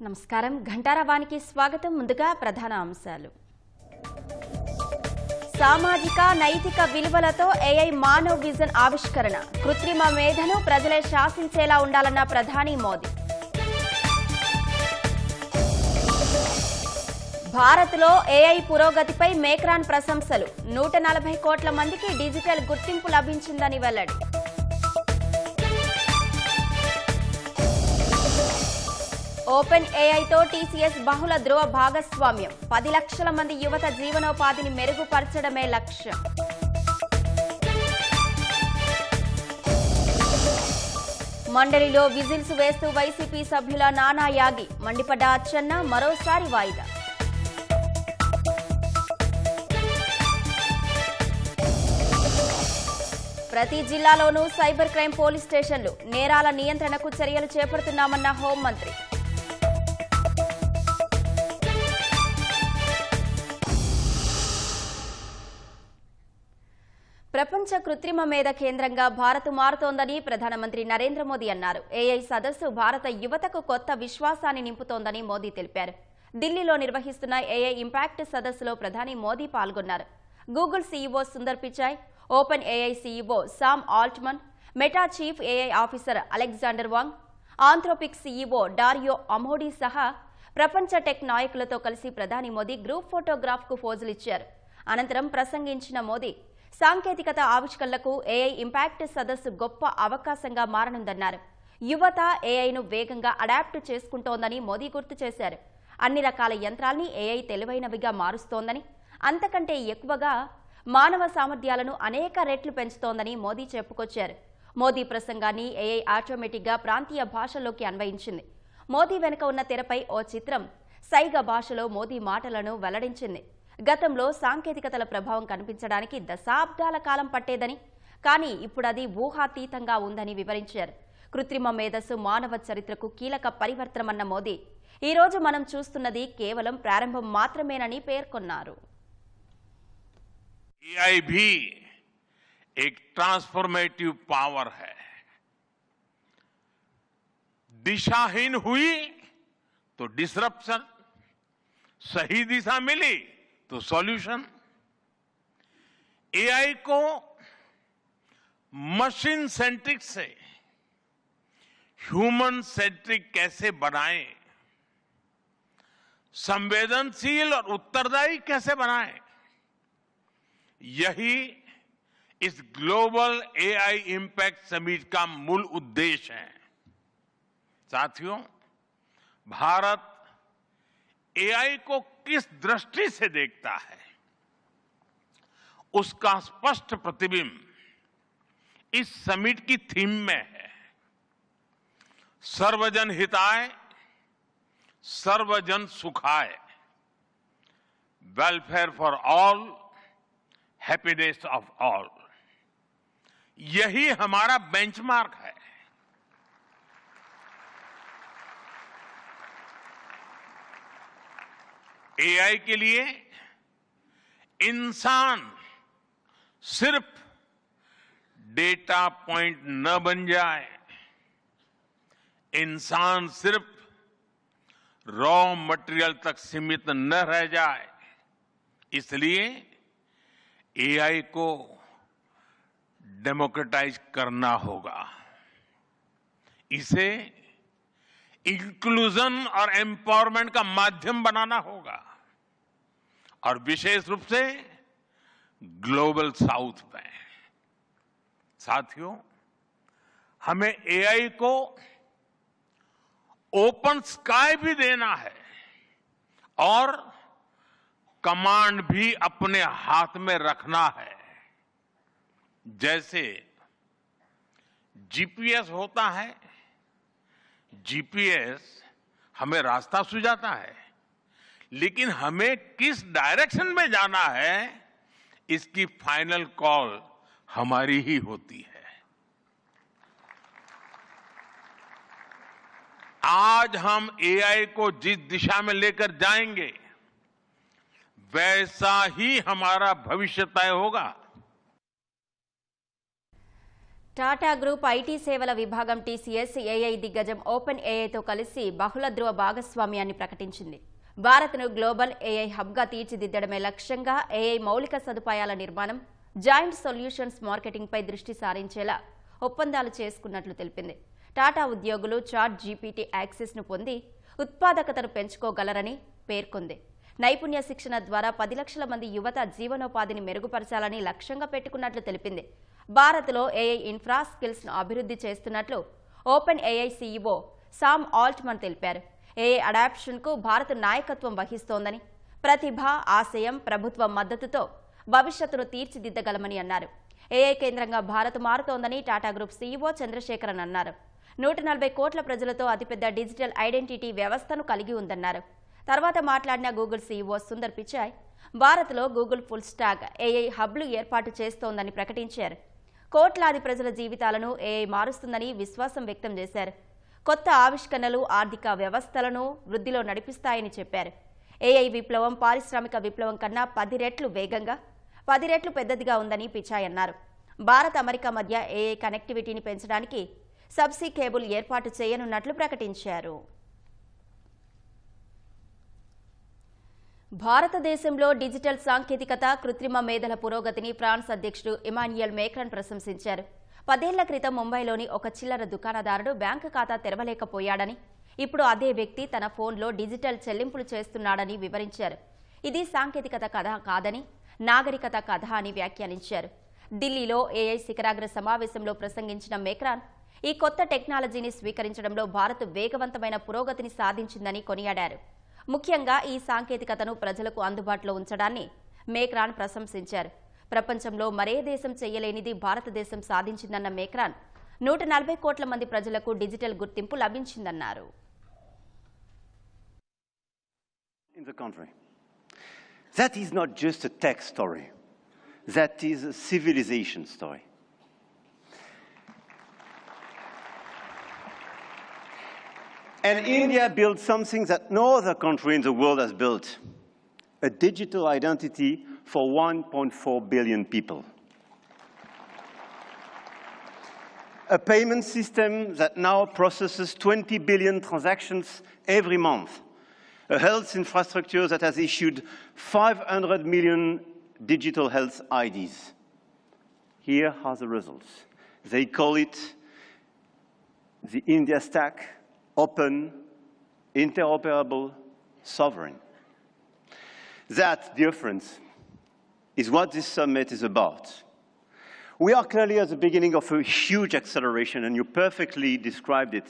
నమస్కారం ఘంటారావానికి స్వాగతం. ముందుగా ప్రధాన అంశాలు. సామాజిక నైతిక విలువలతో ఏఐ మానవ్ విజన్ ఆవిష్కరణ. కృత్రిమ మేధను ప్రజలే శాసించేలా ఉండాలన్న ప్రధాని మోదీ. భారత్లో ఏఐ పురోగతిపై మేక్రాన్ ప్రశంసలు. 140 కోట్ల మందికి డిజిటల్ గుర్తింపు లభించిందని వెల్లడి. ఓపెన్ ఏఐతో టీసీఎస్ బహుళ ధ్రువ భాగస్వామ్యం. 10 లక్షల మంది యువత జీవనోపాధిని మెరుగుపరచడమే లక్ష్యం. మండలిలో విజిల్స్ వేస్తూ వైసీపీ సభ్యుల నానా యాగి. మండిపడ్డ అచ్చెన్న మరోసారి వాయిదా. ప్రతి జిల్లాలోనూ సైబర్ క్రైమ్ పోలీస్ స్టేషన్లు. నేరాల నియంత్రణకు చర్యలు చేపడుతున్నామన్న హోంమంత్రి. ప్రపంచ కృత్రిమ మేధ కేంద్రంగా భారత్ మారుతోందని ప్రధానమంత్రి నరేంద్ర మోదీ అన్నారు. ఏఐ సదస్సు భారత యువతకు కొత్త విశ్వాసాన్ని నింపుతోందని మోదీ తెలిపారు. ఢిల్లీలో నిర్వహిస్తున్న ఏఐ ఇంపాక్ట్ సదస్సులో ప్రధాని మోదీ పాల్గొన్నారు. Google CEO Sundar Pichai, OpenAI CEO Sam Altman, Meta chief AI officer Alexander Wang, Anthropic CEO Dario Amodei సహా ప్రపంచ టెక్ నాయకులతో కలిసి ప్రధాని మోదీ గ్రూప్ ఫోటోగ్రాఫ్కు ఫోజులిచ్చారు. అనంతరం ప్రసంగించిన మోదీ సాంకేతికత ఆవిష్కరణలకు ఏఐ ఇంపాక్ట్ సదస్సు గొప్ప అవకాశంగా మారనుందన్నారు. యువత ఏఐను వేగంగా అడాప్ట్ చేసుకుంటోందని మోదీ గుర్తు చేశారు. అన్ని రకాల యంత్రాల్ని ఏఐ తెలివైనవిగా మారుస్తోందని, అంతకంటే ఎక్కువగా మానవ సామర్థ్యాలను అనేక రెట్లు పెంచుతోందని మోదీ చెప్పుకొచ్చారు. మోదీ ప్రసంగాన్ని ఏఐ ఆటోమేటిక్గా ప్రాంతీయ భాషల్లోకి అన్వయించింది. మోదీ వెనుక ఉన్న తెరపై ఓ చిత్రం సైగ భాషలో మోదీ మాటలను వెల్లడించింది. గతంలో సాంకేతికతల ప్రభావం కనిపించడానికి దశాబ్దాల కాలం పట్టేదని, కానీ ఇప్పుడు అది ఊహాతీతంగా ఉందని వివరించారు. కృత్రిమ మేధస్సు మానవ చరిత్రకు కీలక పరివర్తనమన్న మోదీ ఈ రోజు మనం చూస్తున్నది కేవలం ప్రారంభం మాత్రమేనని పేర్కొన్నారు. एआई भी एक ट्रांसफॉर्मेटिव पावर है. दिशाहीन हुई तो डिसरप्शन, सही दिशा मिली तो सॉल्यूशन. एआई को मशीन सेंट्रिक से ह्यूमन सेंट्रिक कैसे बनाएं, संवेदनशील और उत्तरदायी कैसे बनाएं, यही इस ग्लोबल एआई इंपैक्ट समिट का मूल उद्देश्य है. साथियों, भारत एआई को किस दृष्टि से देखता है, उसका स्पष्ट प्रतिबिंब इस समिट की थीम में है. सर्वजन हिताय, सर्वजन सुखाय, welfare for all, happiness of all. यही हमारा बेंचमार्क है. एआई के लिए इंसान सिर्फ डेटा पॉइंट न बन जाए, इंसान सिर्फ रॉ मटेरियल तक सीमित न रह जाए. इसलिए एआई को डेमोक्रेटाइज करना होगा. इसे इंक्लूजन और एम्पावरमेंट का माध्यम बनाना होगा, और विशेष रूप से ग्लोबल साउथ में. साथियों, हमें एआई को ओपन स्काई भी देना है और कमांड भी अपने हाथ में रखना है. जैसे जीपीएस होता है, जीपीएस हमें रास्ता सुझाता है, लेकिन हमें किस डायरेक्शन में जाना है इसकी फाइनल कॉल हमारी ही होती है. आज हम एआई को जिस दिशा में लेकर जाएंगे वैसा ही हमारा भविष्य तय होगा. టాటా గ్రూప్ ఐటీ సేవల విభాగం టీసీఎస్ ఏఐ దిగ్గజం ఓపెన్ ఏఐతో కలిసి బహుళ ధ్రువ భాగస్వామ్యాన్ని ప్రకటించింది. భారత్ను గ్లోబల్ ఏఐ హబ్గా తీర్చిదిద్దడమే లక్ష్యంగా ఏఐ మౌలిక సదుపాయాల నిర్మాణం, జాయింట్ సొల్యూషన్స్ మార్కెటింగ్పై దృష్టి సారించేలా ఒప్పందాలు చేసుకున్నట్లు తెలిపింది. టాటా ఉద్యోగులు చాట్ జీపీటీ యాక్సెస్ను పొంది ఉత్పాదకతను పెంచుకోగలరని పేర్కొంది. నైపుణ్య శిక్షణ ద్వారా 10 లక్షల మంది యువత జీవనోపాధిని మెరుగుపరచాలని లక్ష్యంగా పెట్టుకున్నట్లు తెలిపింది. భారత్లో ఏఐ ఇన్ఫ్రా స్కిల్స్ను అభివృద్ధి చేస్తున్నట్లు OpenAI CEO Sam Altman తెలిపారు. ఏఐ అడాప్షన్కు భారత్ నాయకత్వం వహిస్తోందని, ప్రతిభ, ఆశయం, ప్రభుత్వ మద్దతుతో భవిష్యత్తును తీర్చిదిద్దగలమని అన్నారు. ఏఐ కేంద్రంగా భారత్ మారుతోందని టాటా గ్రూప్ సీఈఓ చంద్రశేఖరన్ అన్నారు. 140 కోట్ల ప్రజలతో అతిపెద్ద డిజిటల్ ఐడెంటిటీ వ్యవస్థను కలిగి ఉందన్నారు. తర్వాత మాట్లాడిన గూగుల్ సీఈఓ సుందర్ పిచాయ్ భారత్లో గూగుల్ ఫుల్ స్టాక్ ఏఐ హబ్లు ఏర్పాటు చేస్తోందని ప్రకటించారు. కోట్లాది ప్రజల జీవితాలను ఏఐ మారుస్తుందని విశ్వాసం వ్యక్తం చేశారు. కొత్త ఆవిష్కరణలు ఆర్థిక వ్యవస్థలను వృద్ధిలో నడిపిస్తాయని చెప్పారు. ఏఐ విప్లవం పారిశ్రామిక విప్లవం కన్నా 10 రెట్లు వేగంగా, 10 రెట్లు పెద్దదిగా ఉందని పిచాయ్ అన్నారు. భారత్, అమెరికా మధ్య ఏఐ కనెక్టివిటీని పెంచడానికి సబ్సీ కేబుల్ ఏర్పాటు చేయనున్నట్లు ప్రకటించారు. భారతదేశంలో డిజిటల్ సాంకేతికత, కృత్రిమ మేధల పురోగతిని ఫ్రాన్స్ అధ్యక్షుడు ఇమాన్యుయల్ మేక్రాన్ ప్రశంసించారు. 10 ఏళ్ల క్రితం ముంబైలోని ఒక చిల్లర దుకాణదారుడు బ్యాంకు ఖాతా తెరవలేకపోయాడని, ఇప్పుడు అదే వ్యక్తి తన ఫోన్లో డిజిటల్ చెల్లింపులు చేస్తున్నాడని వివరించారు. ఇది సాంకేతికత కథ కాదని, నాగరికత కథ అని వ్యాఖ్యానించారు. ఢిల్లీలో ఏఐ శిఖరాగ్ర సమావేశంలో ప్రసంగించిన మేక్రాన్ ఈ కొత్త టెక్నాలజీని స్వీకరించడంలో భారత్ వేగవంతమైన పురోగతిని సాధించిందని కొనియాడారు. ముఖ్యంగా ఈ సాంకేతికతను ప్రజలకు అందుబాటులో ఉంచడాన్ని మేక్రాన్ ప్రశంసించారు. ప్రపంచంలో మరే దేశం చేయలేనిది భారతదేశం సాధించిందన్న మేక్రాన్ 140 కోట్ల మంది ప్రజలకు డిజిటల్ గుర్తింపు లభించిందన్నారు. In the country. That is not just a tech story. That is a civilization story. And India built something that no other country in the world has built, a digital identity for 1.4 billion people. A payment system that now processes 20 billion transactions every month. A health infrastructure that has issued 500 million digital health IDs. Here are the results. They call it the India Stack, open, interoperable, sovereign. That difference is what this summit is about. We are clearly at the beginning of a huge acceleration, and you perfectly described it.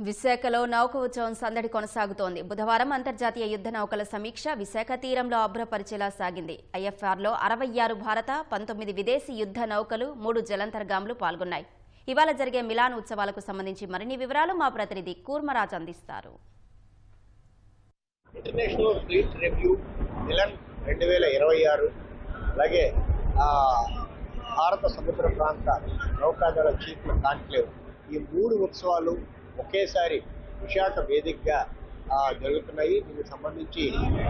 విశాఖలో నౌక ఉత్సవం సందడి కొనసాగుతోంది. బుధవారం అంతర్జాతీయ యుద్ధ నౌకల సమీక్ష విశాఖ తీరంలో అభ్రపరిచేలా సాగింది. ఐఎఫ్ఆర్లో 66 భారత, 19 విదేశీ యుద్ధ నౌకలు, 3 జలంతర్గాములు పాల్గొన్నాయి. ఇవాళ జరిగే మిలాన్ ఉత్సవాలకు సంబంధించి మరిన్ని వివరాలు మా ప్రతినిధి కూర్మరాజ్ అందిస్తారు. ఇంటర్నేషనల్ ఫ్లీట్ రివ్యూ మిలాన్ 2026, అలాగే భారత సముద్ర ప్రాంత నౌకాదళ చీఫ్ల కాన్క్లేవ్, ఈ 3 ఉత్సవాలు ఒకేసారి విశాఖ వేదికగా జరుగుతున్నాయి. దీనికి సంబంధించి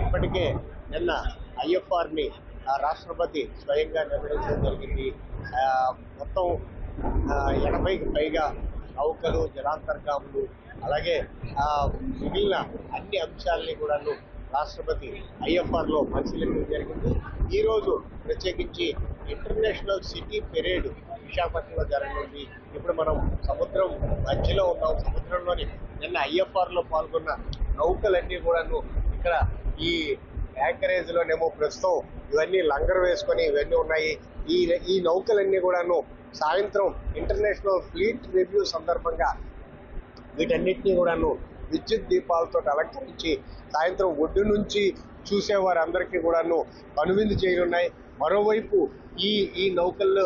ఇప్పటికే నిన్న ఐఎఫ్ఆర్ని రాష్ట్రపతి స్వయంగా నిర్వహించడం జరిగింది. మొత్తం 80కి పైగా నౌకలు, జలాంతర్గాములు, అలాగే మిగిలిన అన్ని అంశాలని కూడాను రాష్ట్రపతి ఐఎఫ్ఆర్లో పరిశీలించడం జరిగింది. ఈరోజు ప్రత్యేకించి ఇంటర్నేషనల్ సిటీ పెరేడ్ విశాఖపట్నంలో జరగనుంది. ఇప్పుడు మనం సముద్రం మధ్యలో ఉన్నాం. సముద్రంలోని నిన్న ఐఎఫ్ఆర్లో పాల్గొన్న నౌకలన్నీ కూడాను ఇక్కడ ఈ యాంకరేజ్లోనేమో ప్రస్తుతం ఇవన్నీ లంగర్ వేసుకొని ఇవన్నీ ఉన్నాయి. ఈ నౌకలన్నీ కూడాను సాయంత్రం ఇంటర్నేషనల్ ఫ్లీట్ రివ్యూ సందర్భంగా వీటన్నిటినీ కూడాను విద్యుత్ దీపాలతో అలంకరించి సాయంత్రం ఒడ్డు నుంచి చూసేవారందరికీ కూడాను కనువిందు చేయనున్నాయి. మరోవైపు ఈ నౌకల్లో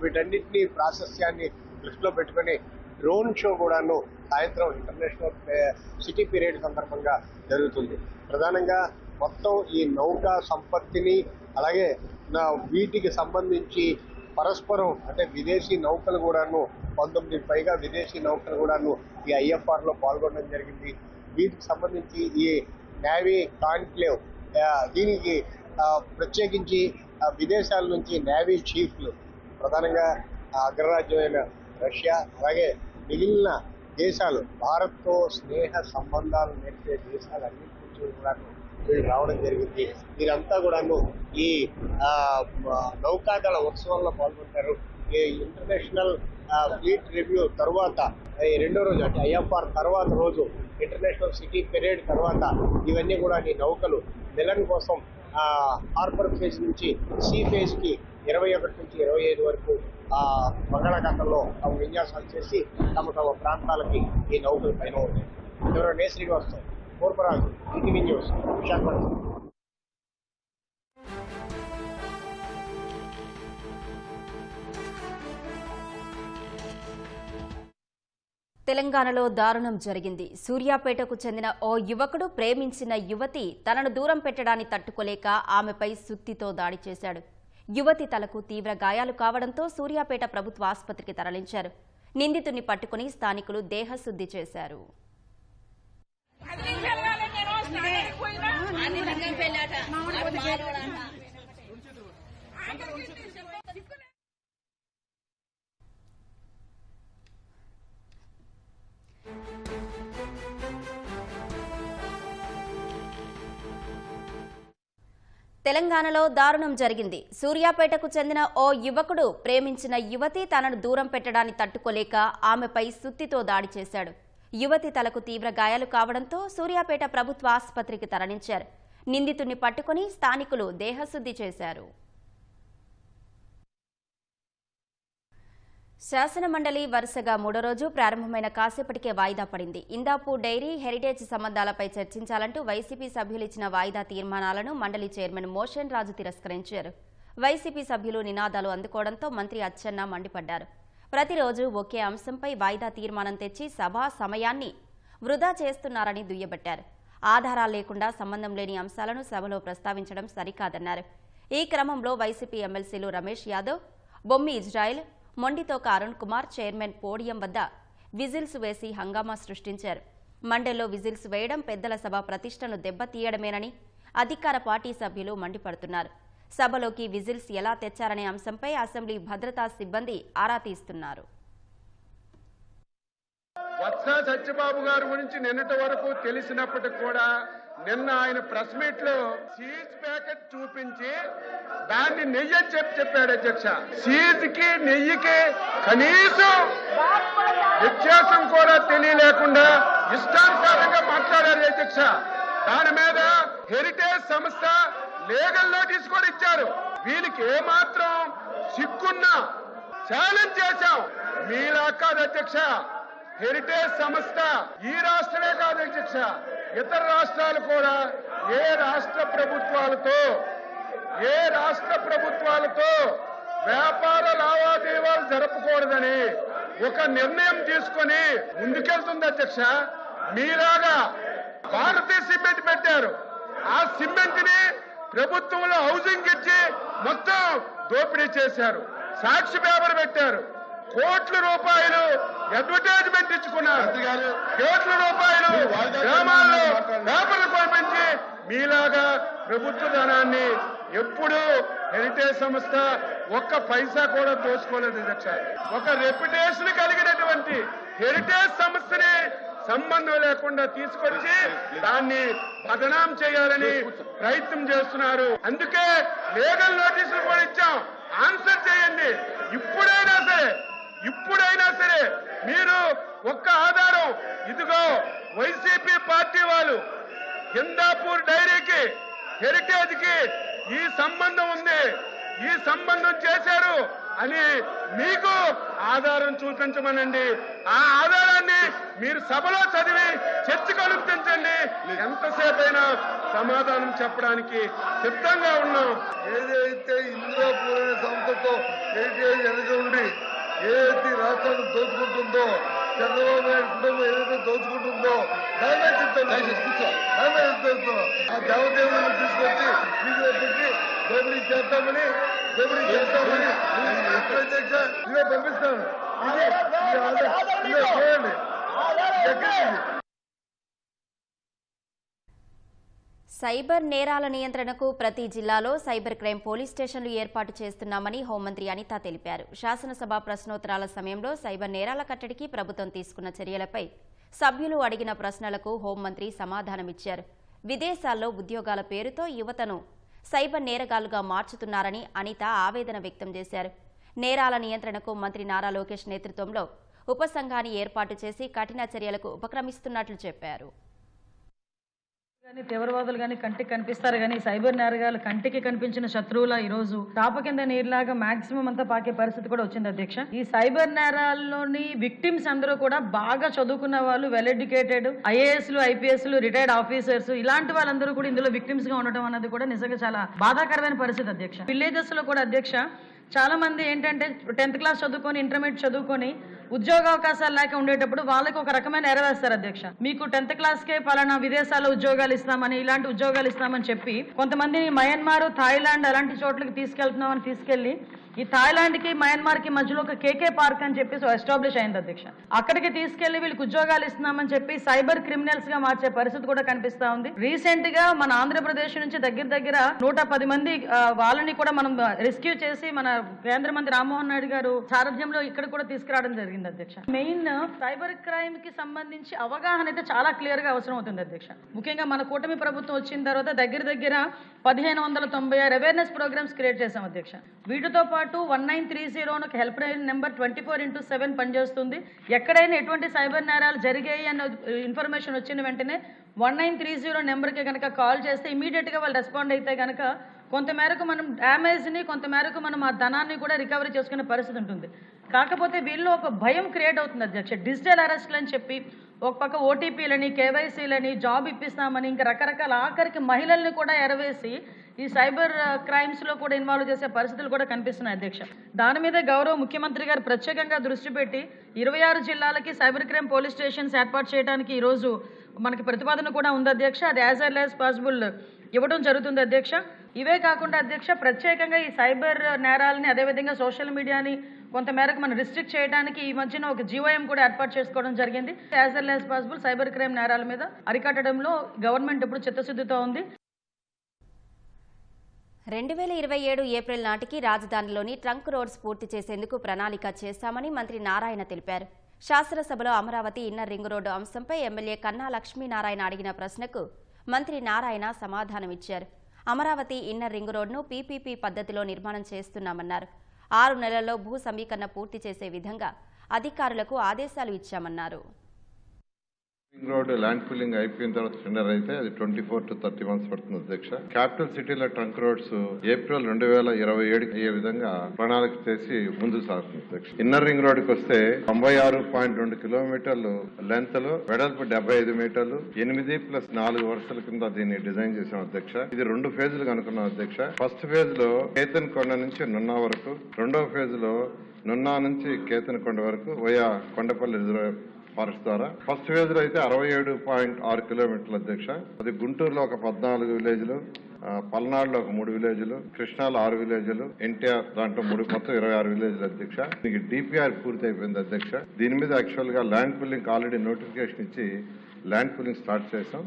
వీటన్నిటినీ ప్రాశస్యాన్ని దృష్టిలో పెట్టుకుని డ్రోన్ షో కూడాను సాయంత్రం ఇంటర్నేషనల్ సిటీ పీరియడ్ సందర్భంగా జరుగుతుంది. ప్రధానంగా మొత్తం ఈ నౌకా సంపత్తిని, అలాగే వీటికి సంబంధించి పరస్పరం అంటే విదేశీ నౌకలు కూడాను 19 పైగా విదేశీ నౌకలు కూడాను ఈ ఐఎఫ్ఆర్లో పాల్గొనడం జరిగింది. వీటికి సంబంధించి ఈ నేవీ కాన్క్లేవ్, దీనికి ప్రత్యేకించి విదేశాల నుంచి నేవీ చీఫ్లు ప్రధానంగా అగ్రరాజ్యమైన రష్యా అలాగే మిగిలిన దేశాలు భారత్తో స్నేహ సంబంధాలు నెట్టే దేశాలన్నిటి నుంచి కూడా వీళ్ళు రావడం జరిగింది. వీరంతా కూడాను ఈ నౌకాదళ ఉత్సవంలో పాల్గొంటారు. ఈ ఇంటర్నేషనల్ ఫ్లీట్ రివ్యూ తర్వాత రెండో రోజు అంటే ఐఎఫ్ఆర్ తర్వాత రోజు ఇంటర్నేషనల్ సిటీ పెరేడ్ తర్వాత ఇవన్నీ కూడా ఈ నౌకలు మిలన్ కోసం హార్బర్ ఫేజ్ నుంచి సీ ఫేజ్ కి 21 నుంచి 25 వరకు బంగాళాఖాతంలో తమ విన్యాసాలు చేసి తమ ప్రాంతాలకి ఈ నౌకలు పైన ఉన్నాయి. ఎవరో నేసరిగా వస్తాయి. కోర్పరాజు ఈటీవీ న్యూస్ విశాఖపట్నం. తెలంగాణలో దారుణం జరిగింది. సూర్యాపేటకు చెందిన ఓ యువకుడు ప్రేమించిన యువతి తనను దూరం పెట్టడాన్ని తట్టుకోలేక ఆమెపై సుత్తితో దాడి చేశాడు. యువతి తలకు తీవ్ర గాయాలు కావడంతో సూర్యాపేట ప్రభుత్వ ఆసుపత్రికి తరలించారు. నిందితుడిని పట్టుకుని స్థానికులు దేహశుద్ధి చేశారు. తెలంగాణలో దారుణం జరిగింది. సూర్యాపేటకు చెందిన ఓ యువకుడు ప్రేమించిన యువతి తనను దూరం పెట్టడాన్ని తట్టుకోలేక ఆమెపై సుత్తితో దాడి చేశాడు. యువతి తలకు తీవ్ర గాయాలు కావడంతో సూర్యాపేట ప్రభుత్వ ఆసుపత్రికి తరలించారు. నిందితుడిని పట్టుకుని స్థానికులు దేహశుద్ధి చేశారు. శాసనమండలి వరుసగా మూడో రోజు ప్రారంభమైన కాసేపటికే వాయిదా పడింది. ఇందాపూర్ డైరీ హెరిటేజ్ సంబంధాలపై చర్చించాలంటూ వైసీపీ సభ్యులు ఇచ్చిన వాయిదా తీర్మానాలను మండలి చైర్మన్ మోషన్ రాజు తిరస్కరించారు. వైసీపీ సభ్యులు నినాదాలు అందుకోవడంతో మంత్రి అచ్చెన్న మండిపడ్డారు. ప్రతిరోజు ఒకే అంశంపై వాయిదా తీర్మానం తెచ్చి సభా సమయాన్ని వృధా చేస్తున్నారని దుయ్యబట్టారు. ఆధారాలు లేకుండా సంబంధం లేని అంశాలను సభలో ప్రస్తావించడం సరికాదన్నారు. ఈ క్రమంలో వైసీపీ ఎమ్మెల్సీలు Ramesh Yadav, Bommi Israel, Mondithoka Arun Kumar chairman podium వద్ద విజిల్స్ వేసి హంగామా సృష్టించారు. మండలిలో విజిల్స్ వేయడం పెద్దల సభ ప్రతిష్టను దెబ్బతీయడమేనని అధికార పార్టీ సభ్యులు మండిపడుతున్నారు. సభలోకి విజిల్స్ ఎలా తెచ్చారనే అంశంపై అసెంబ్లీ భద్రతా సిబ్బంది ఆరా తీస్తున్నారు. వత్స సత్యబాబు గారి గురించి నిన్నటి వరకు తెలిసినప్పటికి కూడా నిన్న ఆయన ప్రెస్ మీట్ లో చీజ్ ప్యాకెట్ చూపించి దాన్ని నెయ్యి అని చెప్పాడు అధ్యక్ష. చీజ్ కి నెయ్యికి కనీసం వ్యత్యాసం కూడా తెలియలేకుండా ఇష్టానుసారంగా మాట్లాడారు అధ్యక్ష. దాని మీద హెరిటేజ్ సంస్థ లీగల్ నోటీస్ కూడా ఇచ్చారు. వీళ్ళకి ఏమాత్రం సిగ్గున్నా ఛాలెంజ్ చేశాం. మీలా కాదు అధ్యక్ష, హెరిటేజ్ సంస్థ ఈ రాష్ట్రమే కాదు అధ్యక్ష, ఇతర రాష్ట్రాలు కూడా ఏ రాష్ట్ర ప్రభుత్వాలతో వ్యాపార లావాదేవీలు జరపకూడదని ఒక నిర్ణయం తీసుకొని ముందుకెళ్తుంది అధ్యక్ష. మీలాగా భారతీయ సిమెంట్ పెట్టారు. ఆ సిమెంట్ ని ప్రభుత్వంలో హౌసింగ్ ఇచ్చి మొత్తం దోపిడీ చేశారు. సాక్షి పేపర్ పెట్టారు. కోట్ల రూపాయలు అడ్వర్టైజ్మెంట్ ఇచ్చుకున్నారు. కోట్ల రూపాయలు గ్రామాల్లో పేపర్లు పంపించి మీలాగా ప్రభుత్వ ధనాన్ని ఎప్పుడు హెరిటేజ్ సంస్థ ఒక్క పైసా కూడా దోచుకోలేదు అధ్యక్ష. ఒక రెప్యుటేషన్ కలిగినటువంటి హెరిటేజ్ సంస్థని సంబంధం లేకుండా తీసుకొచ్చి దాన్ని బదనాం చేయాలని ప్రయత్నం చేస్తున్నారు. అందుకే లీగల్ నోటీసులు కూడా ఇచ్చాం. ఆన్సర్ చేయండి. ఇప్పుడైనా సరే మీరు ఒక్క ఆధారం, ఇదిగో వైసీపీ పార్టీ వాళ్ళు హిందాపూర్ డైరీకి హెరిటేజ్ కి ఈ సంబంధం ఉంది, ఈ సంబంధం చేశారు అని మీకు ఆధారం చూపించమనండి. ఆ ఆధారాన్ని మీరు సభలో చదివి చర్చకు అనుమతించండి. ఎంతసేపైనా సమాధానం చెప్పడానికి సిద్ధంగా ఉన్నాం. ఏదైతే ఇందిరాపూర్ అనే సంస్థతో హెరిటేజ్ వెనక ఉండి ఏదైతే రాష్ట్రాన్ని దోచుకుంటుందో, చంద్రబాబు నాయుడు కుటుంబం ఏదైతే దోచుకుంటుందో దాన్ని చిత్తం ఆ దేవదేవులను తీసుకొచ్చి వీధిలో పెట్టి దోపిడీ చేస్తామని అధ్యక్ష ఇదే పంపిస్తాను. చూడండి. సైబర్ నేరాల నియంత్రణకు ప్రతి జిల్లాలో సైబర్ క్రైమ్ పోలీస్ స్టేషన్లు ఏర్పాటు చేస్తున్నామని హోంమంత్రి అనిత తెలిపారు. శాసనసభ ప్రశ్నోత్తరాల సమయంలో సైబర్ నేరాల కట్టడికి ప్రభుత్వం తీసుకున్న చర్యలపై సభ్యులు అడిగిన ప్రశ్నలకు హోంమంత్రి సమాధానమిచ్చారు. విదేశాల్లో ఉద్యోగాల పేరుతో యువతను సైబర్ నేరగాళ్లుగా మార్చుతున్నారని అనిత ఆవేదన వ్యక్తం చేశారు. నేరాల నియంత్రణకు మంత్రి నారా లోకేష్ నేతృత్వంలో ఉపసంఘాన్ని ఏర్పాటు చేసి కఠిన చర్యలకు ఉపక్రమిస్తున్నట్లు చెప్పారు. తీవ్రవాదులు కానీ కంటికి కనిపిస్తారు కానీ సైబర్ నేరగాలు కంటికి కనిపించిన శత్రువుల ఈ రోజు టాప కింద నీరులాగా మాక్సిమం అంతా పాకే పరిస్థితి కూడా వచ్చింది అధ్యక్ష. ఈ సైబర్ నేరాల్లోని విక్టిమ్స్ అందరూ కూడా బాగా చదువుకున్న వాళ్ళు, వెల్ ఎడ్యుకేటెడ్, ఐఏఎస్లు, ఐపీఎస్లు, రిటైర్డ్ ఆఫీసర్స్, ఇలాంటి వాళ్ళందరూ కూడా ఇందులో విక్టిమ్స్ గా ఉండటం అన్నది కూడా నిజంగా చాలా బాధాకరమైన పరిస్థితి అధ్యక్ష. విలేజెస్ లో కూడా అధ్యక్ష చాలా మంది ఏంటంటే 10th క్లాస్ చదువుకొని, ఇంటర్మీడియట్ చదువుకొని ఉద్యోగ అవకాశాలు లేక ఉండేటప్పుడు వాళ్ళకి ఒక రకమైన ఎరవేస్తారు అధ్యక్ష. మీకు 10th క్లాస్కే పలానా విదేశాల్లో ఉద్యోగాలు ఇస్తామని, ఇలాంటి ఉద్యోగాలు ఇస్తామని చెప్పి కొంతమందిని మయన్మార్, థాయిలాండ్ అలాంటి చోట్లకి తీసుకెళ్తున్నామని తీసుకెళ్లి ఈ థాయిలాండ్ కి మయన్మార్ కి మధ్యలో ఒక కేకే పార్క్ అని చెప్పేసి ఎస్టాబ్లిష్ అయింది అధ్యక్ష. అక్కడికి తీసుకెళ్లి వీళ్ళకి ఉద్యోగాలు ఇస్తున్నామని చెప్పి సైబర్ క్రిమినల్స్ గా మార్చే పరిస్థితి కూడా కనిపిస్తా ఉంది. రీసెంట్ గా మన ఆంధ్రప్రదేశ్ నుంచి దగ్గర 110 మంది వాళ్ళని కూడా మనం రెస్క్యూ చేసి మన కేంద్ర మంత్రి రామ్మోహన్ నాయుడు గారు సారథ్యంలో ఇక్కడ కూడా తీసుకురావడం జరిగింది అధ్యక్ష. మెయిన్ సైబర్ క్రైమ్ కి సంబంధించి అవగాహన అయితే చాలా క్లియర్ గా అవసరం అవుతుంది అధ్యక్ష. ముఖ్యంగా మన కూటమి ప్రభుత్వం వచ్చిన తర్వాత దగ్గర 1596 అవేర్నెస్ ప్రోగ్రామ్స్ క్రియేట్ చేశాం అధ్యక్ష. వీటితో పాటు 1930 హెల్ప్ లైన్ నెంబర్ 24/7 పనిచేస్తుంది. ఎక్కడైనా ఎటువంటి సైబర్ నేరాలు జరిగాయి అన్న ఇన్ఫర్మేషన్ వచ్చిన వెంటనే 1930 నెంబర్కి కనుక కాల్ చేస్తే ఇమీడియట్ గా వాళ్ళు రెస్పాండ్ అయితే కనుక కొంతమేరకు మనం డ్యామేజ్ని, కొంతమేరకు మనం ఆ ధనాన్ని కూడా రికవరీ చేసుకునే పరిస్థితి ఉంటుంది. కాకపోతే వీళ్ళు ఒక భయం క్రియేట్ అవుతుంది అధ్యక్ష. డిజిటల్ అరెస్ట్లు అని చెప్పి ఒక పక్క ఓటీపీలని, కేవైసీలని, జాబ్ ఇప్పిస్తామని, ఇంకా రకరకాల ఆఖరికి మహిళల్ని కూడా ఎరవేసి ఈ సైబర్ క్రైమ్స్లో కూడా ఇన్వాల్వ్ చేసే పరిస్థితులు కూడా కనిపిస్తున్నాయి అధ్యక్ష. దాని మీద గౌరవ ముఖ్యమంత్రి గారు ప్రత్యేకంగా దృష్టి పెట్టి 26 జిల్లాలకి సైబర్ క్రైమ్ పోలీస్ స్టేషన్స్ ఏర్పాటు చేయడానికి ఈరోజు మనకి ప్రతిపాదన కూడా ఉంది అధ్యక్ష. అది యాజ్ ఎర్లీ యాజ్ పాసిబుల్ ఇవ్వడం జరుగుతుంది అధ్యక్ష. ఇవే కాకుండా అధ్యక్ష ప్రత్యేకంగా ఈ సైబర్ నేరాలని, అదేవిధంగా సోషల్ మీడియాని కొంతమేరకు మనం రిస్ట్రిక్ట్ చేయడానికి ఈ మధ్యన ఒక జీవోఎం కూడా ఏర్పాటు చేసుకోవడం జరిగింది. As early as possible cyber crime నేరాల మీద అరికట్టడంలో గవర్నమెంట్ ఇప్పుడు చిత్తశుద్ధితో ఉంది. 2027 ఏప్రిల్ నాటికి రాజధానిలోని ట్రంక్ రోడ్స్ పూర్తి చేసేందుకు ప్రణాళిక చేశామని మంత్రి నారాయణ తెలిపారు. శాసనసభలో అమరావతి ఇన్నర్ రింగ్ రోడ్డు అంశంపై ఎమ్మెల్యే కన్నా లక్ష్మీనారాయణ అడిగిన ప్రశ్నకు మంత్రి నారాయణ సమాధానమిచ్చారు. అమరావతి ఇన్నర్ రింగ్ రోడ్డును పీపీపీ పద్ధతిలో నిర్మాణం చేస్తున్నామన్నారు. 6 నెలల్లో భూ సమీకరణ పూర్తి చేసే విధంగా అధికారులకు ఆదేశాలు ఇచ్చామన్నారు. రింగ్ రోడ్ ల్యాండ్ పూలింగ్ అయిపోయిన తర్వాత టెండర్ అయితే అది 24 to 30 months పడుతుంది అధ్యక్ష. క్యాపిటల్ సిటీలో ట్రంక్ రోడ్స్ ఏప్రిల్ 2027 అయ్యే విధంగా ప్రణాళిక చేసి ముందుకు సాగుతుంది అధ్యక్ష. ఇన్నర్ రింగ్ రోడ్ కి వస్తే 96.2 కిలోమీటర్లు లెంత్ లో, వెడల్పు 75 మీటర్లు, 8+4 వరుసల కింద దీన్ని డిజైన్ చేసాం అధ్యక్ష. ఇది 2 ఫేజులుగా అనుకున్నాం అధ్యక్ష. ఫస్ట్ ఫేజ్ లో కేతన్ కొండ నుంచి నున్నా వరకు, రెండవ ఫేజ్ లో నున్నా నుంచి కేతన్ కొండ వరకు వయా కొండపల్లి రిజర్వ్ ఫారెస్ట్ ద్వారా. ఫస్ట్ ఫేజ్ లో అయితే 67.6 కిలోమీటర్లు అధ్యక్ష. అది గుంటూరులో ఒక 14 విలేజ్లు, పల్నాడులో ఒక 3 విలేజ్లు, కృష్ణాలో 6 విలేజ్లు, ఎన్టీఆర్ దాంట్లో మొత్తం 26 విలేజ్లు అధ్యక్ష. దీనికి డిపిఆర్ పూర్తి అయిపోయింది అధ్యక్ష. దీని మీద యాక్చువల్ గా ల్యాండ్ పూలింగ్ ఆల్రెడీ నోటిఫికేషన్ ఇచ్చి ల్యాండ్ పూలింగ్ స్టార్ట్ చేసాం.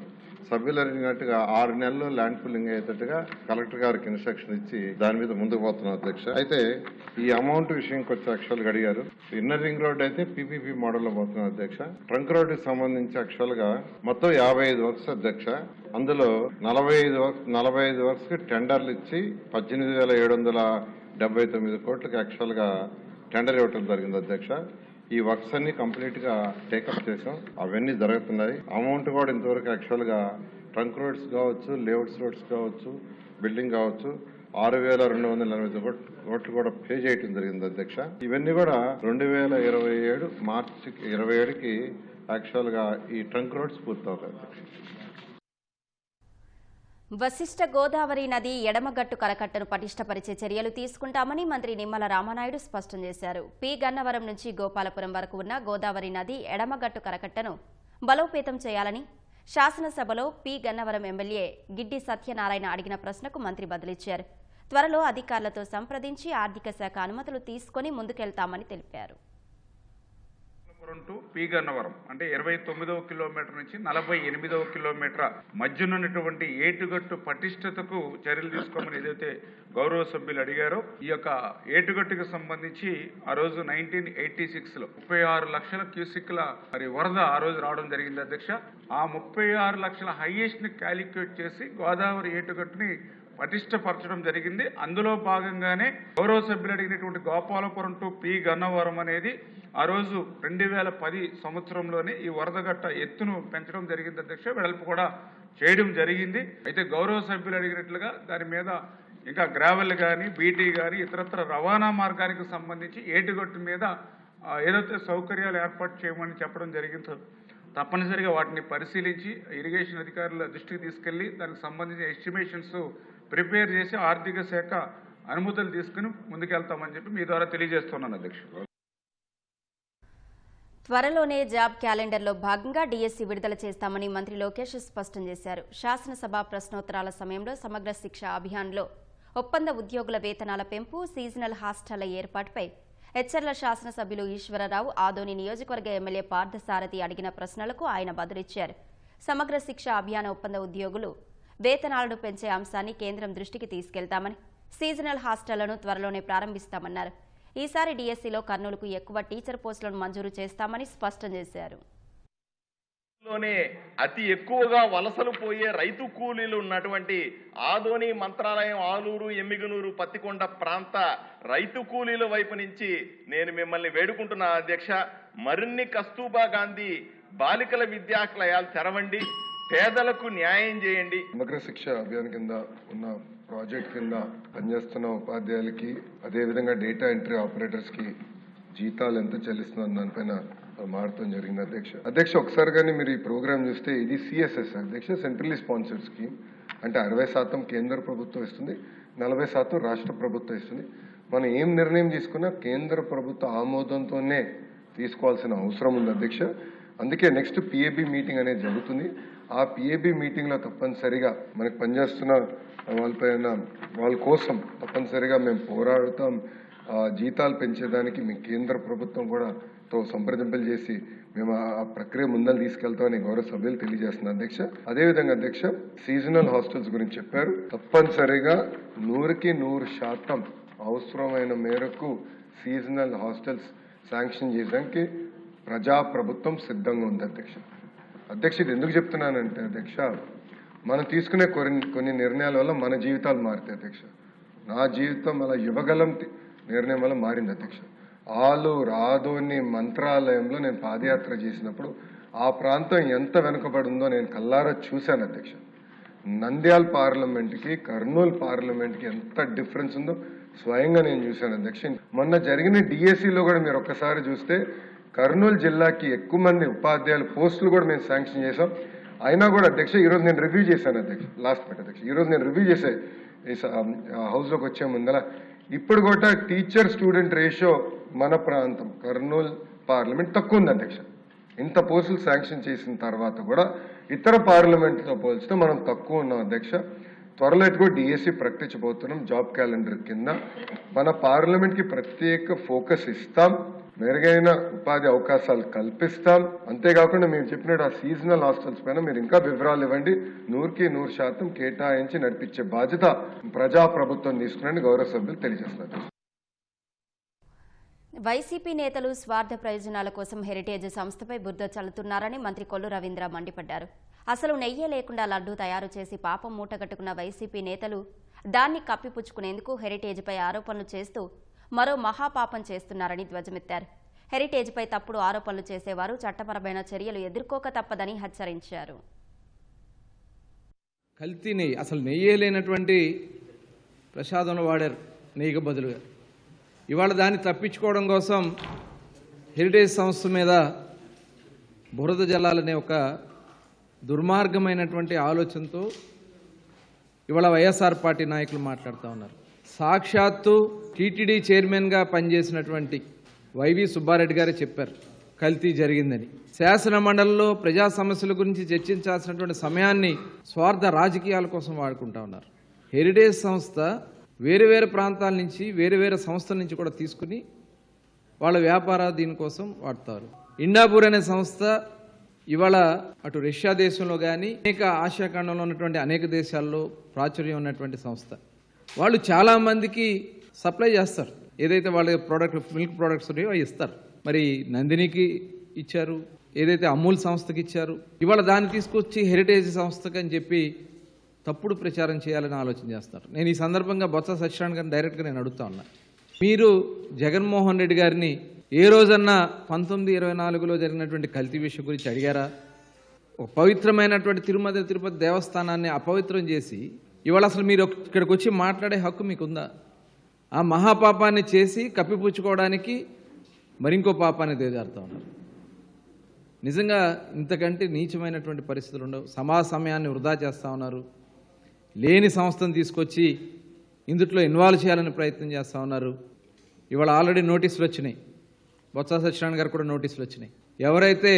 సభ్యులు అడిగినట్టుగా 6 నెలల్లో ల్యాండ్ పూలింగ్ అయ్యేటట్టుగా కలెక్టర్ గారికి ఇన్స్ట్రక్షన్ ఇచ్చి దాని మీద ముందుకు పోతున్నాం అధ్యక్ష. అయితే ఈ అమౌంట్ విషయంకి వచ్చి యాక్చువల్ గా అడిగారు. ఇన్నర్ రింగ్ రోడ్ అయితే పీపీపీ మోడల్ లో పోతున్నాం అధ్యక్ష. ట్రంక్ రోడ్ కి సంబంధించి యాక్చువల్ గా మొత్తం 55 వర్క్స్ అధ్యక్ష. అందులో 45 వర్క్స్ కి టెండర్లు ఇచ్చి 18,779 కోట్లకి యాక్చువల్ గా టెండర్ ఇవ్వటం జరిగింది అధ్యక్ష. ఈ వర్క్స్ అన్ని కంప్లీట్ గా టేకప్ చేసాం, అవన్నీ జరుగుతున్నాయి. అమౌంట్ కూడా ఇంతవరకు యాక్చువల్ గా ట్రంక్ రోడ్స్ కావచ్చు, లేఅవుట్స్ రోడ్స్ కావచ్చు, బిల్డింగ్ కావచ్చు 6,289 కోట్లు కూడా పే చేయడం జరిగింది అధ్యక్ష. ఇవన్నీ కూడా 2027 మార్చి 27కి యాక్చువల్ గా ఈ ట్రంక్ రోడ్స్ పూర్తవుతాయి అధ్యక్ష. వశిష్ఠ గోదావరి నది ఎడమగట్టు కరకట్టను పటిష్టపరిచే చర్యలు తీసుకుంటామని మంత్రి నిమ్మల రామానాయుడు స్పష్టం చేశారు. పి గన్నవరం నుంచి గోపాలపురం వరకు ఉన్న గోదావరి నది ఎడమగట్టు కరకట్టను బలోపేతం చేయాలని శాసనసభలో పి గన్నవరం ఎమ్మెల్యే గిడ్డి సత్యనారాయణ అడిగిన ప్రశ్నకు మంత్రి బదులిచ్చారు. త్వరలో అధికారులతో సంప్రదించి ఆర్థిక శాఖ అనుమతులు తీసుకుని ముందుకెళ్తామని తెలిపారు. టు పి గన్నవరం అంటే 29వ కిలోమీటర్ నుంచి 48వ కిలోమీటర్ మధ్యనున్నటువంటి ఏటుగట్టు పటిష్టతకు చర్యలు తీసుకోమని ఏదైతే గౌరవ సభ్యులు అడిగారో ఈ యొక్క ఏటుగట్టుకు సంబంధించి ఆ రోజు 1986లో 36 లక్షల క్యూసిక్ల మరి వరద ఆ రోజు రావడం జరిగింది అధ్యక్ష. ఆ 36 లక్షల హైయెస్ట్ ని క్యాలిక్యులేట్ చేసి గోదావరి ఏటుగట్టుని పటిష్టపరచడం జరిగింది. అందులో భాగంగానే గౌరవ సభ్యులు అడిగినటువంటి గోపాలపురం టు పి గన్నవరం అనేది ఆ రోజు 2010 సంవత్సరంలోనే ఈ వరదగట్ట ఎత్తును పెంచడం జరిగింది అధ్యక్ష. వెడల్పు కూడా చేయడం జరిగింది. అయితే గౌరవ సభ్యులు అడిగినట్లుగా దాని మీద ఇంకా గ్రావెల్ కానీ బీటీ కానీ ఇతరత్ర రవాణా మార్గానికి సంబంధించి ఏటుగట్టు మీద ఏదైతే సౌకర్యాలు ఏర్పాటు చేయమని చెప్పడం జరిగిందో తప్పనిసరిగా వాటిని పరిశీలించి ఇరిగేషన్ అధికారుల దృష్టికి తీసుకెళ్లి దానికి సంబంధించిన ఎస్టిమేషన్స్ ప్రిపేర్ చేసి ఆర్థిక శాఖ అనుమతులు తీసుకుని ముందుకెళ్తామని చెప్పి మీ ద్వారా తెలియజేస్తున్నాను అధ్యక్ష. త్వరలోనే జాబ్ క్యాలెండర్లో భాగంగా డిఎస్సి విడుదల చేస్తామని మంత్రి లోకేష్ స్పష్టం చేశారు. శాసనసభ ప్రశ్నోత్తరాల సమయంలో సమగ్ర శిక్ష అభియాన్లో ఒప్పంద ఉద్యోగుల వేతనాల పెంపు, సీజనల్ హాస్టళ్ల ఏర్పాటుపై హెచ్చర్ల శాసనసభ్యులు ఈశ్వరరావు, ఆదోని నియోజకవర్గ ఎమ్మెల్యే పార్థసారథి అడిగిన ప్రశ్నలకు ఆయన బదులిచ్చారు. సమగ్ర శిక్ష అభియాన ఒప్పంద ఉద్యోగులు వేతనాలను పెంచే అంశాన్ని కేంద్రం దృష్టికి తీసుకెళ్తామని, సీజనల్ హాస్టళ్లను త్వరలోనే ప్రారంభిస్తామన్నారు. ఈసారి డిఎస్సిలో కర్నూలుకు ఎక్కువ టీచర్ పోస్టులను మంజూరు చేస్తామని స్పష్టం చేశారు. అతి ఎక్కువగా వలసలు పోయే రైతు కూలీలు ఉన్నటువంటి ఆదోని, మంత్రాలయం, ఆలూరు, ఎమ్మిగనూరు, పత్తికొండ ప్రాంత రైతు కూలీల వైపు నుంచి నేను మిమ్మల్ని వేడుకుంటున్నా అధ్యక్ష, మరిన్ని కస్తూర్బా గాంధీ బాలికల విద్యాలయాలు తెరవండి, పేదలకు న్యాయం చేయండి. సమగ్ర శిక్ష అభియాన్ కింద ఉన్న ప్రాజెక్ట్ కింద పనిచేస్తున్న ఉపాధ్యాయులకి, అదేవిధంగా డేటా ఎంట్రీ ఆపరేటర్స్ కి జీతాలు ఎంత చెల్లిస్తున్నారు దానిపైన మారటం జరిగింది అధ్యక్ష. ఒకసారి కానీ మీరు ఈ ప్రోగ్రామ్ చూస్తే ఇది సిఎస్ఎస్ అధ్యక్ష, సెంట్రల్లీ స్పాన్సర్డ్ స్కీమ్. అంటే 60% కేంద్ర ప్రభుత్వం ఇస్తుంది, 40% రాష్ట్ర ప్రభుత్వం ఇస్తుంది. మనం ఏం నిర్ణయం తీసుకున్నా కేంద్ర ప్రభుత్వ ఆమోదంతోనే తీసుకోవాల్సిన అవసరం ఉంది అధ్యక్ష. అందుకే నెక్స్ట్ పిఏబి మీటింగ్ అనేది జరుగుతుంది. ఆ పిఏబి మీటింగ్లో తప్పనిసరిగా మనకి పనిచేస్తున్న వాళ్ళ కోసం తప్పనిసరిగా మేము పోరాడుతాం. జీతాలు పెంచేదానికి మీ కేంద్ర ప్రభుత్వం కూడా తో సంప్రదింపులు చేసి మేము ఆ ప్రక్రియ ముందలు తీసుకెళ్తామని గౌరవ సభ్యులు తెలియజేస్తున్నారు అధ్యక్ష. అదేవిధంగా అధ్యక్ష, సీజనల్ హాస్టల్స్ గురించి చెప్పారు. తప్పనిసరిగా 100కి 100% అవసరమైన మేరకు సీజనల్ హాస్టల్స్ శాంక్షన్ చేయడానికి ప్రజాప్రభుత్వం సిద్ధంగా ఉంది అధ్యక్ష. ఇది ఎందుకు చెప్తున్నానంటే అధ్యక్ష, మనం తీసుకునే కొన్ని నిర్ణయాల వల్ల మన జీవితాలు మారుతాయి అధ్యక్ష. నా జీవితం అలా యువగలం నిర్ణయం వల్ల మారింది అధ్యక్ష. ఆదోని మంత్రాలయంలో నేను పాదయాత్ర చేసినప్పుడు ఆ ప్రాంతం ఎంత వెనుకబడి ఉందో నేను కల్లారా చూశాను అధ్యక్ష. నంద్యాల పార్లమెంట్కి కర్నూలు పార్లమెంట్కి ఎంత డిఫరెన్స్ ఉందో స్వయంగా నేను చూశాను అధ్యక్ష. మొన్న జరిగిన డిఎస్సిలో కూడా మీరు ఒక్కసారి చూస్తే కర్నూలు జిల్లాకి ఎక్కువ మంది ఉపాధ్యాయుల పోస్టులు కూడా మేము శాంక్షన్ చేశాం. అయినా కూడా అధ్యక్ష ఈరోజు నేను రివ్యూ చేశాను అధ్యక్ష, లాస్ట్ మినిట్ అధ్యక్ష, ఈరోజు నేను రివ్యూ చేసే హౌస్లోకి వచ్చే ముందర ఇప్పుడు కూడా టీచర్ స్టూడెంట్ రేషియో మన ప్రాంతం కర్నూలు పార్లమెంట్ తక్కువ ఉంది అధ్యక్ష. ఇంత పోస్టులు శాంక్షన్ చేసిన తర్వాత కూడా ఇతర పార్లమెంట్తో పోల్చితే మనం తక్కువ ఉన్నాం అధ్యక్ష. త్వరలో ఎటుకో డిఎస్సి ప్రకటించబోతున్నాం. జాబ్ క్యాలెండర్ కింద మన పార్లమెంట్కి ప్రత్యేక ఫోకస్ ఇస్తాం, మెరుగైన ఉపాధి అవకాశాలు కల్పిస్తాం. అంతేకాకుండా మేము చెప్పినట్టు ఆ సీజనల్ హాస్టల్స్ పైన మీరు ఇంకా వివరాలు ఇవ్వండి. 100కి 100% కేటాయించి నడిపించే బాధ్యత ప్రజాప్రభుత్వం తీసుకుని గౌరవ సభ్యులు తెలియజేస్తున్నారు. వైసీపీ నేతలు స్వార్థ ప్రయోజనాల కోసం హెరిటేజ్ సంస్థపై బురద చల్లుతున్నారని మంత్రి కొల్లు రవీంద్ర మండిపడ్డారు. అసలు నెయ్యే లేకుండా లడ్డూ తయారు చేసి పాపం మూటగట్టుకున్న వైసీపీ నేతలు దాన్ని కప్పిపుచ్చుకునేందుకు హెరిటేజ్పై ఆరోపణలు చేస్తూ మరో మహాపాపం చేస్తున్నారని ధ్వజమెత్తారు. హెరిటేజ్పై తప్పుడు ఆరోపణలు చేసేవారు చట్టపరమైన చర్యలు ఎదుర్కోక తప్పదని హెచ్చరించారు. కల్తీ నెయ్యి, అసలు నెయ్యే లేనటువంటి ప్రసాదంలో వాడారు నెయ్యికి బదులుగా. ఇవాళ దాన్ని తప్పించుకోవడం కోసం హెరిటేజ్ సంస్థ మీద బురద జల్లాలనే ఒక దుర్మార్గమైనటువంటి ఆలోచనతో ఇవాళ వైఎస్ఆర్ పార్టీ నాయకులు మాట్లాడుతూ ఉన్నారు. సాక్షాత్తు టీటీడీ చైర్మన్గా పనిచేసినటువంటి వైవి సుబ్బారెడ్డి గారే చెప్పారు కల్తీ జరిగిందని. శాసన మండలిలో ప్రజా సమస్యల గురించి చర్చించాల్సినటువంటి సమయాన్ని స్వార్థ రాజకీయాల కోసం వాడుకుంటా ఉన్నారు. హెరిటేజ్ సంస్థ వేరు వేరు ప్రాంతాల నుంచి వేరు వేరు సంస్థల నుంచి కూడా తీసుకుని వాళ్ళ వ్యాపార దీనికోసం వాడతారు. ఇండాపూర్ అనే సంస్థ ఇవాళ అటు రష్యా దేశంలో కానీ అనేక ఆసియా ఖండంలో ఉన్నటువంటి అనేక దేశాల్లో ప్రాచుర్యం ఉన్నటువంటి సంస్థ. వాళ్ళు చాలామందికి సప్లై చేస్తారు. ఏదైతే వాళ్ళ ప్రోడక్ట్ మిల్క్ ప్రోడక్ట్స్ ఉన్నాయో అవి ఇస్తారు. మరి నందినికి ఇచ్చారు, ఏదైతే అమూల్ సంస్థకి ఇచ్చారు. ఇవాళ దాన్ని తీసుకొచ్చి హెరిటేజ్ సంస్థకి అని చెప్పి తప్పుడు ప్రచారం చేయాలని ఆలోచన చేస్తారు. నేను ఈ సందర్భంగా బొత్స సత్యనారాయణ గారిని డైరెక్ట్గా నేను అడుగుతా ఉన్నా, మీరు జగన్మోహన్ రెడ్డి గారిని ఏ రోజన్నా 1924లో జరిగినటువంటి కల్తీ విషయం గురించి అడిగారా? ఒక పవిత్రమైనటువంటి తిరుమల తిరుపతి దేవస్థానాన్ని అపవిత్రం చేసి ఇవాళ అసలు మీరు ఇక్కడికి వచ్చి మాట్లాడే హక్కు మీకుందా? ఆ మహాపాపాన్ని చేసి కప్పిపుచ్చుకోవడానికి మరింకో పాపాన్ని దిగజారుతూ ఉన్నారు. నిజంగా ఇంతకంటే నీచమైనటువంటి పరిస్థితులు ఉండవు. సమాజ సమయాన్ని వృధా చేస్తూ ఉన్నారు. లేని సంస్థను తీసుకొచ్చి ఇందుట్లో ఇన్వాల్వ్ చేయాలని ప్రయత్నం చేస్తూ ఉన్నారు. ఇవాళ ఆల్రెడీ నోటీసులు వచ్చినాయి. బొత్స సత్యనారాయణ గారు కూడా నోటీసులు వచ్చినాయి. ఎవరైతే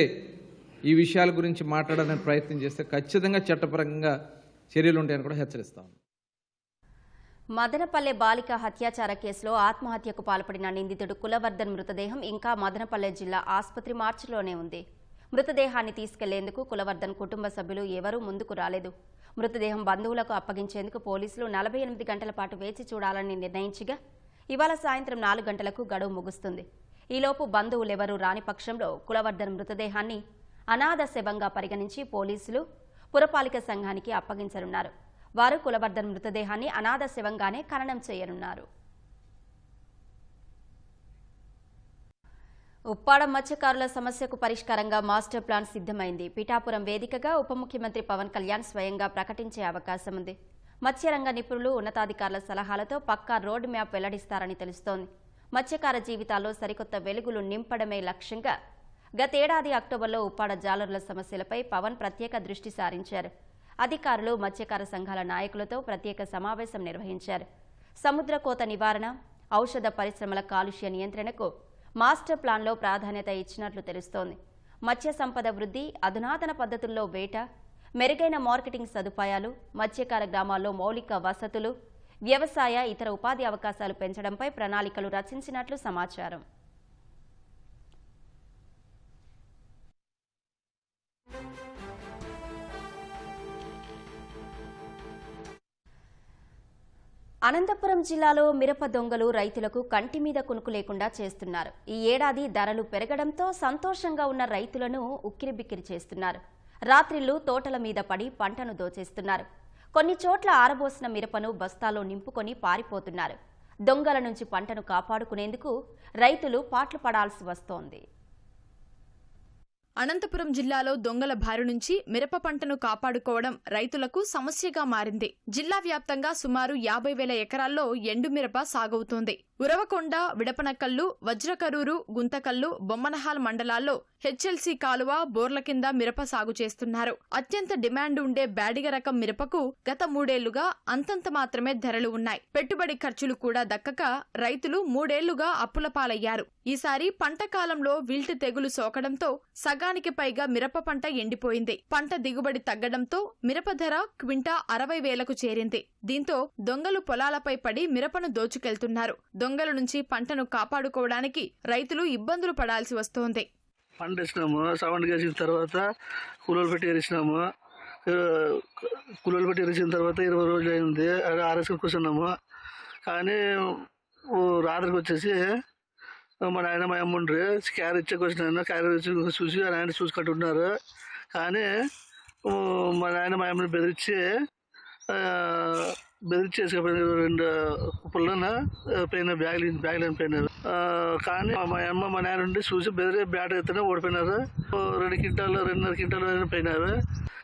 ఈ విషయాల గురించి మాట్లాడాలని ప్రయత్నం చేస్తే ఖచ్చితంగా చట్టపరంగా చర్యలు ఉంటాయని కూడా హెచ్చరిస్తాం. మదనపల్లె బాలిక హత్యాచార కేసులో ఆత్మహత్యకు పాల్పడిన నిందితుడు కులవర్ధన్ మృతదేహం ఇంకా మదనపల్లె జిల్లా ఆసుపత్రి మార్చిలోనే ఉంది. మృతదేహాన్ని తీసుకెళ్లేందుకు కులవర్ధన్ కుటుంబ సభ్యులు ఎవరూ ముందుకు రాలేదు. మృతదేహం బంధువులకు అప్పగించేందుకు పోలీసులు 48 గంటల పాటు వేచి చూడాలని నిర్ణయించగా ఇవాళ సాయంత్రం 4 గంటలకు గడువు ముగుస్తుంది. ఈలోపు బంధువులెవరూ రాని పక్షంలో కులవర్ధన్ మృతదేహాన్ని అనాథ శవంగా పరిగణించి పోలీసులు పురపాలిక సంఘానికి అప్పగించనున్నారు. వారు కులవర్ధన్ మృతదేహాన్ని అనాథ శవంగానే ఖననం చేయనున్నారు. ఉప్పాడ మత్స్యకారుల సమస్యకు పరిష్కారంగా మాస్టర్ ప్లాన్ సిద్ధమైంది. పిఠాపురం వేదికగా ఉప ముఖ్యమంత్రి పవన్ కళ్యాణ్ స్వయంగా ప్రకటించే అవకాశం ఉంది. మత్స్యరంగ నిపుణులు ఉన్నతాధికారుల సలహాలతో పక్కా రోడ్ మ్యాప్ వెల్లడిస్తారని తెలుస్తోంది. మత్స్యకార జీవితాల్లో సరికొత్త వెలుగులు నింపడమే లక్ష్యంగా గతేడాది అక్టోబర్లో ఉప్పాడ జాలరుల సమస్యలపై పవన్ ప్రత్యేక దృష్టి సారించారు. అధికారులు మత్స్యకార సంఘాల నాయకులతో ప్రత్యేక సమావేశం నిర్వహించారు. సముద్ర కోత నివారణ, ఔషధ పరిశ్రమల కాలుష్య నియంత్రణకు మాస్టర్ ప్లాన్లో ప్రాధాన్యత ఇచ్చినట్లు తెలుస్తోంది. మత్స్య సంపద వృద్ధి, అధునాతన పద్ధతుల్లో వేట, మెరుగైన మార్కెటింగ్ సదుపాయాలు, మత్స్యకార గ్రామాల్లో మౌలిక వసతులు, వ్యవసాయ ఇతర ఉపాధి అవకాశాలు పెంచడంపై ప్రణాళికలు రచించినట్లు సమాచారం. అనంతపురం జిల్లాలో మిరప దొంగలు రైతులకు కంటి మీద కునుకు లేకుండా చేస్తున్నారు. ఈ ఏడాది ధరలు పెరగడంతో సంతోషంగా ఉన్న రైతులను ఉక్కిరిబిక్కిరి చేస్తున్నారు. రాత్రిళ్లు తోటల మీద పడి పంటను దోచేస్తున్నారు. కొన్ని చోట్ల ఆరబోసిన మిరపను బస్తాలో నింపుకొని పారిపోతున్నారు. దొంగల నుంచి పంటను కాపాడుకునేందుకు రైతులు పాట్లు పడాల్సి వస్తోంది. అనంతపురం జిల్లాలో దొంగల బారి నుంచి మిరప పంటను కాపాడుకోవడం రైతులకు సమస్యగా మారింది. జిల్లా వ్యాప్తంగా సుమారు 50,000 ఎకరాల్లో ఎండు మిరప సాగవుతోంది. ఉరవకొండ, విడపనకల్లు, వజ్రకరూరు, గుంతకల్లు, బొమ్మనహాల్ మండలాల్లో హెచ్ఎల్సీ కాలువ, బోర్ల కింద మిరప సాగు చేస్తున్నారు. అత్యంత డిమాండ్ ఉండే బ్యాడిగ రకం మిరపకు గత 3 ఏళ్లుగా అంతంత మాత్రమే ధరలు ఉన్నాయి. పెట్టుబడి ఖర్చులు కూడా దక్కక రైతులు 3 ఏళ్లుగా అప్పుల పాలయ్యారు. ఈసారి పంట కాలంలో విల్ట్ తెగులు సోకడంతో సగానికి పైగా మిరప పంట ఎండిపోయింది. పంట దిగుబడి తగ్గడంతో మిరప ధర క్వింటా 60,000కు చేరింది. దీంతో దొంగలు పొలాలపై పడి మిరపను దోచుకెళ్తున్నారు. దొంగల నుంచి పంటను కాపాడుకోవడానికి రైతులు ఇబ్బందులు పడాల్సి వస్తోంది. పంట వేసినాము, సౌండ్ వేసిన తర్వాత కూలీలు పెట్టి ఎరిసినాము. కూలీలు పెట్టి ఎరిసిన తర్వాత 20 రోజులు అయింది. ఆరేసుకొని కూర్చున్నాము. కానీ రాత్రికి వచ్చేసి మా నాయన మా అమ్మ ఉండ్రి క్యారెట్ ఇచ్చే వచ్చినాను. క్యారెట్ చూసి ఆ నాయన చూసుకుంటున్నారు. కానీ మా నాయన మా అమ్మని బెదిరించేసుకుపోయిన 2 కుప్పల్లోన పోయిన బ్యాగ్లను పోయినారు. కానీ మా అమ్మ మా నాయన ఉండి చూసి బెదిరి బ్యాట్ ఎత్తున ఓడిపోయినారు. 2 క్వింటాలు 2.5 క్వింటాలు పోయినారు.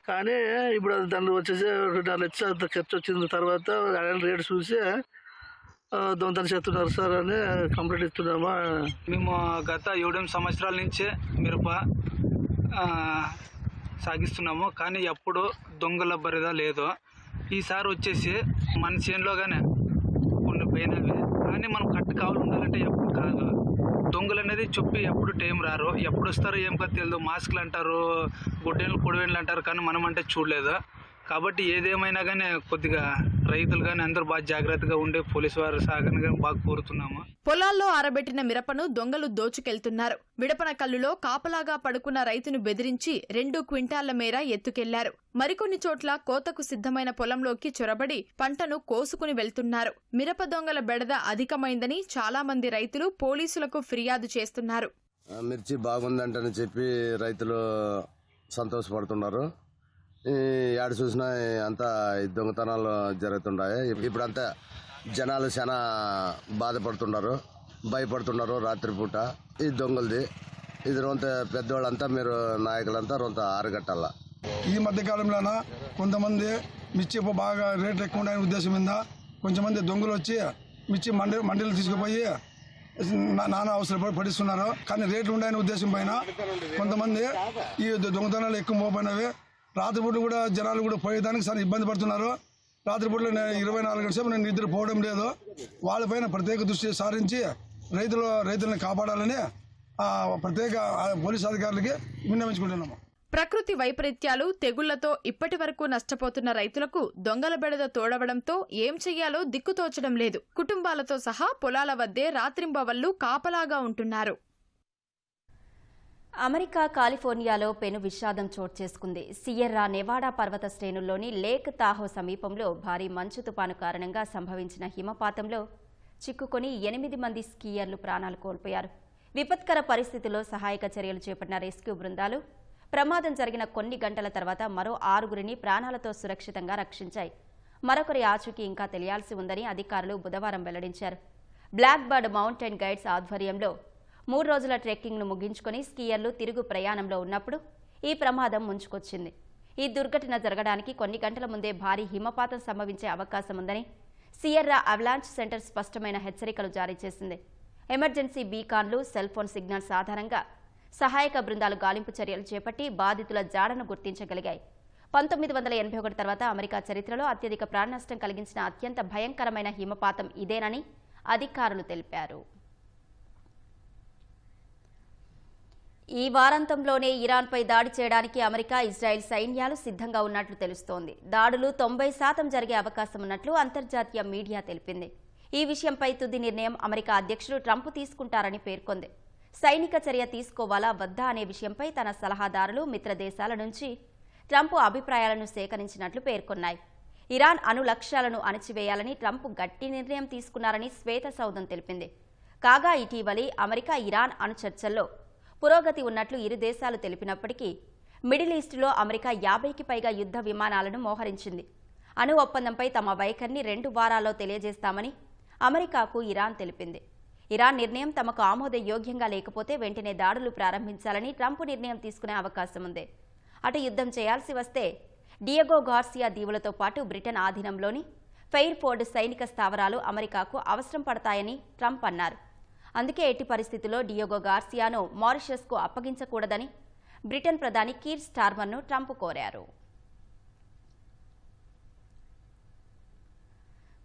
కానీ ఇప్పుడు దాంట్లో వచ్చేసి 2 లక్షలు ఖర్చు వచ్చిన తర్వాత రేటు చూసి దొంగతనం చేస్తున్నారు సార్ అని కంప్లైంట్ ఇస్తున్నామా. మేము గత 7 సంవత్సరాల నుంచే మిరప సాగిస్తున్నాము. కానీ ఎప్పుడు దొంగల బరిదా లేదు. ఈసారి వచ్చేసి మన చేనులోగానే కొన్ని పోయినవి. కానీ మనం కట్టు కావాలి ఉండాలంటే ఎప్పుడు కాదు. దొంగలు అనేది చెప్పి ఎప్పుడు టైం రారు. ఎప్పుడు వస్తారో ఏం కదా తెలియదు. మాస్కులు అంటారు, గుడ్డేళ్ళు పొడివేళ్ళు అంటారు. కానీ మనం అంటే చూడలేదు. కాబట్టి ఏదేమైనా కానీ కొద్దిగా రైతులు కానీ అందరూ బాగా జాగ్రత్తగా ఉండే పోలీసు వారు సహకారంగా బాగా కోరుతున్నాము. పొలాల్లో ఆరబెట్టిన మిరపను దొంగలు దోచుకెళ్తున్నారు. విడపన కల్లులో కాపలాగా పడుకున్న రైతును బెదిరించి 2 క్వింటాళ్ల మేర ఎత్తుకెళ్లారు. మరికొన్ని చోట్ల కోతకు సిద్ధమైన పొలంలోకి చొరబడి పంటను కోసుకుని వెళ్తున్నారు. మిరప దొంగల బెడద అధికమైందని చాలా మంది రైతులు పోలీసులకు ఫిర్యాదు చేస్తున్నారు. మిర్చి బాగుందంటని చెప్పి రైతులు సంతోషపడుతున్నారు. ఏడు చూసినా అంతా దొంగతనాలు జరుగుతున్నాయి. ఇప్పుడంతా జనాలు చాలా బాధపడుతున్నారు, భయపడుతున్నారు. రాత్రిపూట ఈ దొంగలది ఇది రొంత పెద్దవాళ్ళంతా మీరు నాయకులంతా రొంత ఆరగట్టాల. ఈ మధ్యకాలంలోన కొంతమంది మిర్చి బాగా రేట్లు ఎక్కువ ఉండే ఉద్దేశం మీద కొంచెంమంది దొంగలు వచ్చి మిర్చి మండీలు తీసుకుపోయి నానా అవసరం పడిస్తున్నారు. కానీ రేట్లు ఉండాయనే ఉద్దేశం పైన కొంతమంది ఈ దొంగతనాలు ఎక్కువ మోపైనవి. రాత్రిపూట కూడా జనాలు కూడా పోయేదానికి చాలా ఇబ్బంది పడుతున్నారు. రాత్రిపూటలో 24 గంటల సేపు నేను నిద్ర పోవడం లేదు. వాళ్ళపైన ప్రత్యేక దృష్టి సారించి రైతులను కాపాడాలని ప్రత్యేక పోలీసు అధికారులకి విన్నవించుకుంటున్నాము. ప్రకృతి వైపరీత్యాలు, తెగుళ్లతో ఇప్పటి వరకు నష్టపోతున్న రైతులకు దొంగల బెడద తోడవడంతో ఏం చెయ్యాలో దిక్కుతోచడం లేదు. కుటుంబాలతో సహా పొలాల వద్దే రాత్రింబవళ్లు కాపలాగా ఉంటున్నారు. అమెరికా కాలిఫోర్నియాలో పెను విషాదం చోటు చేసుకుంది. సియెర్రా నెవాడా పర్వత శ్రేణుల్లోని లేక్ తాహో సమీపంలో భారీ మంచు తుపాను కారణంగా సంభవించిన హిమపాతంలో చిక్కుకొని 8 మంది స్కీయర్లు ప్రాణాలు కోల్పోయారు. విపత్కర పరిస్థితుల్లో సహాయక చర్యలు చేపట్టిన రెస్క్యూ బృందాలు ప్రమాదం జరిగిన కొన్ని గంటల తర్వాత మరో 6గురిని ప్రాణాలతో సురక్షితంగా రక్షించాయి. మరొకరి ఆచూకీ ఇంకా తెలియాల్సి ఉందని అధికారులు బుధవారం వెల్లడించారు. బ్లాక్ బర్డ్ మౌంటైన్ గైడ్స్ ఆధ్వర్యంలో 3 రోజుల ట్రెక్కింగ్ను ముగించుకొని స్కీయర్లు తిరుగు ప్రయాణంలో ఉన్నప్పుడు ఈ ప్రమాదం ముంచుకొచ్చింది. ఈ దుర్ఘటన జరగడానికి కొన్ని గంటల ముందే భారీ హిమపాతం సంభవించే అవకాశం ఉందని సియెర్రా అవలాంచ్ సెంటర్ స్పష్టమైన హెచ్చరికలు జారీ చేసింది. ఎమర్జెన్సీ బీకాన్లు, సెల్ ఫోన్ సిగ్నల్స్ ఆధారంగా సహాయక బృందాలు గాలింపు చర్యలు చేపట్టి బాధితుల జాడను గుర్తించగలిగాయి. 1981 తర్వాత అమెరికా చరిత్రలో అత్యధిక ప్రాణనష్టం కలిగించిన అత్యంత భయంకరమైన హిమపాతం ఇదేనని అధికారులు తెలిపారు. ఈ వారాంతంలోనే ఇరాన్పై దాడి చేయడానికి అమెరికా, ఇజ్రాయెల్ సైన్యాలు సిద్ధంగా ఉన్నట్లు తెలుస్తోంది. దాడులు 90% జరిగే అవకాశం ఉన్నట్లు అంతర్జాతీయ మీడియా తెలిపింది. ఈ విషయంపై తుది నిర్ణయం అమెరికా అధ్యక్షుడు ట్రంప్ తీసుకుంటారని పేర్కొంది. సైనిక చర్య తీసుకోవాలా వద్దా అనే విషయంపై తన సలహాదారులు, మిత్ర దేశాల నుంచి ట్రంప్ అభిప్రాయాలను సేకరించినట్లు పేర్కొన్నాయి. ఇరాన్ అణు లక్ష్యాలను అణచివేయాలని ట్రంప్ గట్టి నిర్ణయం తీసుకున్నారని శ్వేతసౌధం తెలిపింది. కాగా ఇటీవలి అమెరికా, ఇరాన్ అణు చర్చల్లో పురోగతి ఉన్నట్లు ఇరు దేశాలు తెలిపినప్పటికీ మిడిల్ ఈస్టులో అమెరికా 50కి పైగా యుద్ధ విమానాలను మోహరించింది. అణు ఒప్పందంపై తమ వైఖరిని 2 వారాల్లో తెలియజేస్తామని అమెరికాకు ఇరాన్ తెలిపింది. ఇరాన్ నిర్ణయం తమకు ఆమోదయోగ్యంగా లేకపోతే వెంటనే దాడులు ప్రారంభించాలని ట్రంప్ నిర్ణయం తీసుకునే అవకాశం ఉంది. అటు యుద్ధం చేయాల్సి వస్తే డియగో గార్సియా దీవులతో పాటు బ్రిటన్ ఆధీనంలోని ఫెయిర్ఫోర్డ్ సైనిక స్థావరాలు అమెరికాకు అవసరం పడతాయని ట్రంప్ అన్నారు. అందుకే ఎట్టి పరిస్థితుల్లో డియోగో గార్సియాను మారిషస్కు అప్పగించకూడదని బ్రిటన్ ప్రధాని కీర్ స్టార్మర్ను ట్రంప్ కోరారు.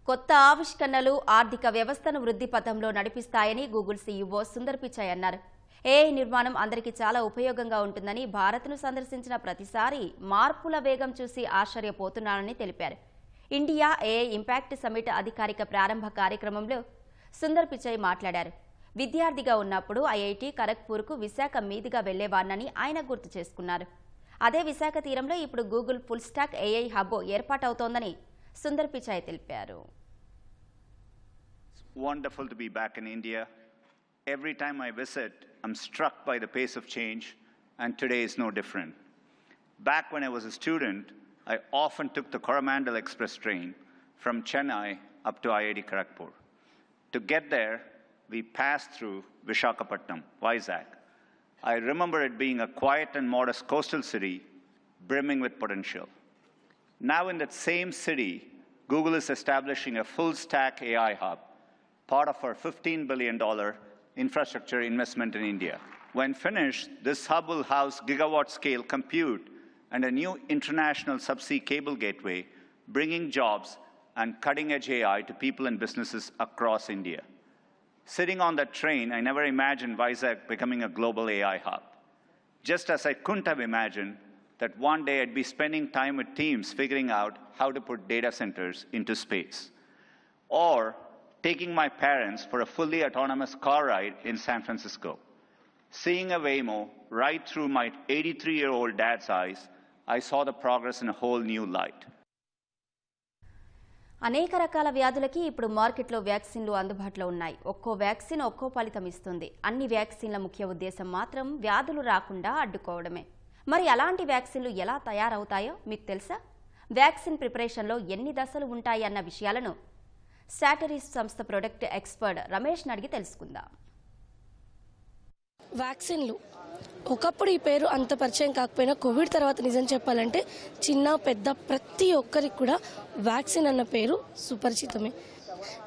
కొత్త ఆవిష్కరణలు ఆర్థిక వ్యవస్థను వృద్ధి పథంలో నడిపిస్తాయని గూగుల్ సీఈఓ సుందర్ పిచాయ్ అన్నారు. ఏఐ నిర్మాణం అందరికీ చాలా ఉపయోగంగా ఉంటుందని, భారత్ను సందర్శించిన ప్రతిసారి మార్పుల వేగం చూసి ఆశ్చర్యపోతున్నానని తెలిపారు. ఇండియా ఏఐ ఇంపాక్ట్ సమిట్ అధికారిక ప్రారంభ కార్యక్రమంలో సుందర్ పిచాయ్ మాట్లాడారు. విద్యార్థిగా ఉన్నప్పుడు ఐఐటి ఖరగ్పూర్కు విశాఖ మీదుగా వెళ్లేవాన్నని ఆయన గుర్తు చేసుకున్నారు. అదే విశాఖ తీరంలో ఇప్పుడు Google full stack AI hub ఏర్పాటవుతోందని సుందర్ పిచాయ్ తెలిపారు. Wonderful to be back in India. Every time I visit, I'm struck by the pace of change, and today is no different. Back when I was a student, I often took the Coromandel Express train from Chennai up to IIT Kharagpur. To get there, we passed through Visakhapatnam, Vizag. I remember it being a quiet and modest coastal city brimming with potential. Now in that same city, Google is establishing a full-stack AI hub, part of our $15 billion infrastructure investment in India. When finished, this hub will house gigawatt-scale compute and a new international subsea cable gateway, bringing jobs and cutting-edge AI to people and businesses across India. Sitting on that train, I never imagined Vizag becoming a global AI hub. Just as I couldn't have imagined that one day I'd be spending time with teams figuring out how to put data centers into space, or taking my parents for a fully autonomous car ride in San Francisco. Seeing a Waymo right through my 83-year-old dad's eyes, I saw the progress in a whole new light. అనేక రకాల వ్యాధులకి ఇప్పుడు మార్కెట్లో వ్యాక్సిన్లు అందుబాటులో ఉన్నాయి. ఒక్కో vaccine ఒక్కో ఫలితం ఇస్తుంది. అన్ని వ్యాక్సిన్ల ముఖ్య ఉద్దేశం మాత్రం వ్యాధులు రాకుండా అడ్డుకోవడమే. మరి అలాంటి వ్యాక్సిన్లు ఎలా తయారవుతాయో మీకు తెలుసా? వ్యాక్సిన్ ప్రిపరేషన్లో ఎన్ని దశలు ఉంటాయి అన్న విషయాలను స్టాటరీస్ సంస్థ ప్రొడక్ట్ ఎక్స్పర్ట్ రమేష్ని అడిగి తెలుసుకుందాం. వ్యాక్సిన్లు ఒకప్పుడు ఈ పేరు అంత పరిచయం కాకపోయినా కోవిడ్ తర్వాత నిజం చెప్పాలంటే చిన్న పెద్ద ప్రతి ఒక్కరికి కూడా వ్యాక్సిన్ అన్న పేరు సుపరిచితమే.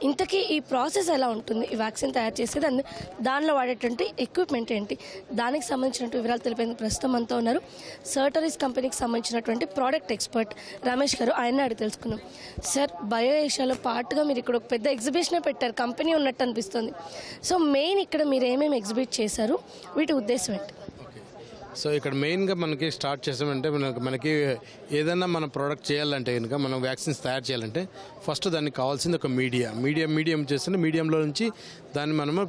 ఇంతకీ ఈ ప్రాసెస్ ఎలా ఉంటుంది, ఈ వ్యాక్సిన్ తయారు చేసేది, దానిలో వాడేటువంటి ఎక్విప్మెంట్ ఏంటి, దానికి సంబంధించినటువంటి వివరాలు తెలిపేందుకు ప్రస్తుతం అంతా ఉన్నారు సర్టరీస్ కంపెనీకి సంబంధించినటువంటి ప్రోడక్ట్ ఎక్స్పర్ట్ రమేష్ గారు. ఆయన అడిగి తెలుసుకున్నాం. సార్, బయో ఏషియాలో పాటుగా మీరు ఇక్కడ ఒక పెద్ద ఎగ్జిబిషనే పెట్టారు, కంపెనీ ఉన్నట్టు అనిపిస్తుంది. సో మెయిన్ ఇక్కడ మీరు ఏమేమి ఎగ్జిబిట్ చేశారు, వీటి ఉద్దేశం ఏంటి? సో ఇక్కడ మెయిన్గా మనకి స్టార్ట్ చేసామంటే మనకి ఏదైనా మన ప్రోడక్ట్ చేయాలంటే కనుక మనం వ్యాక్సిన్స్ తయారు చేయాలంటే ఫస్ట్ దానికి కావాల్సింది ఒక మీడియం చేస్తే మీడియంలో నుంచి దాన్ని మనము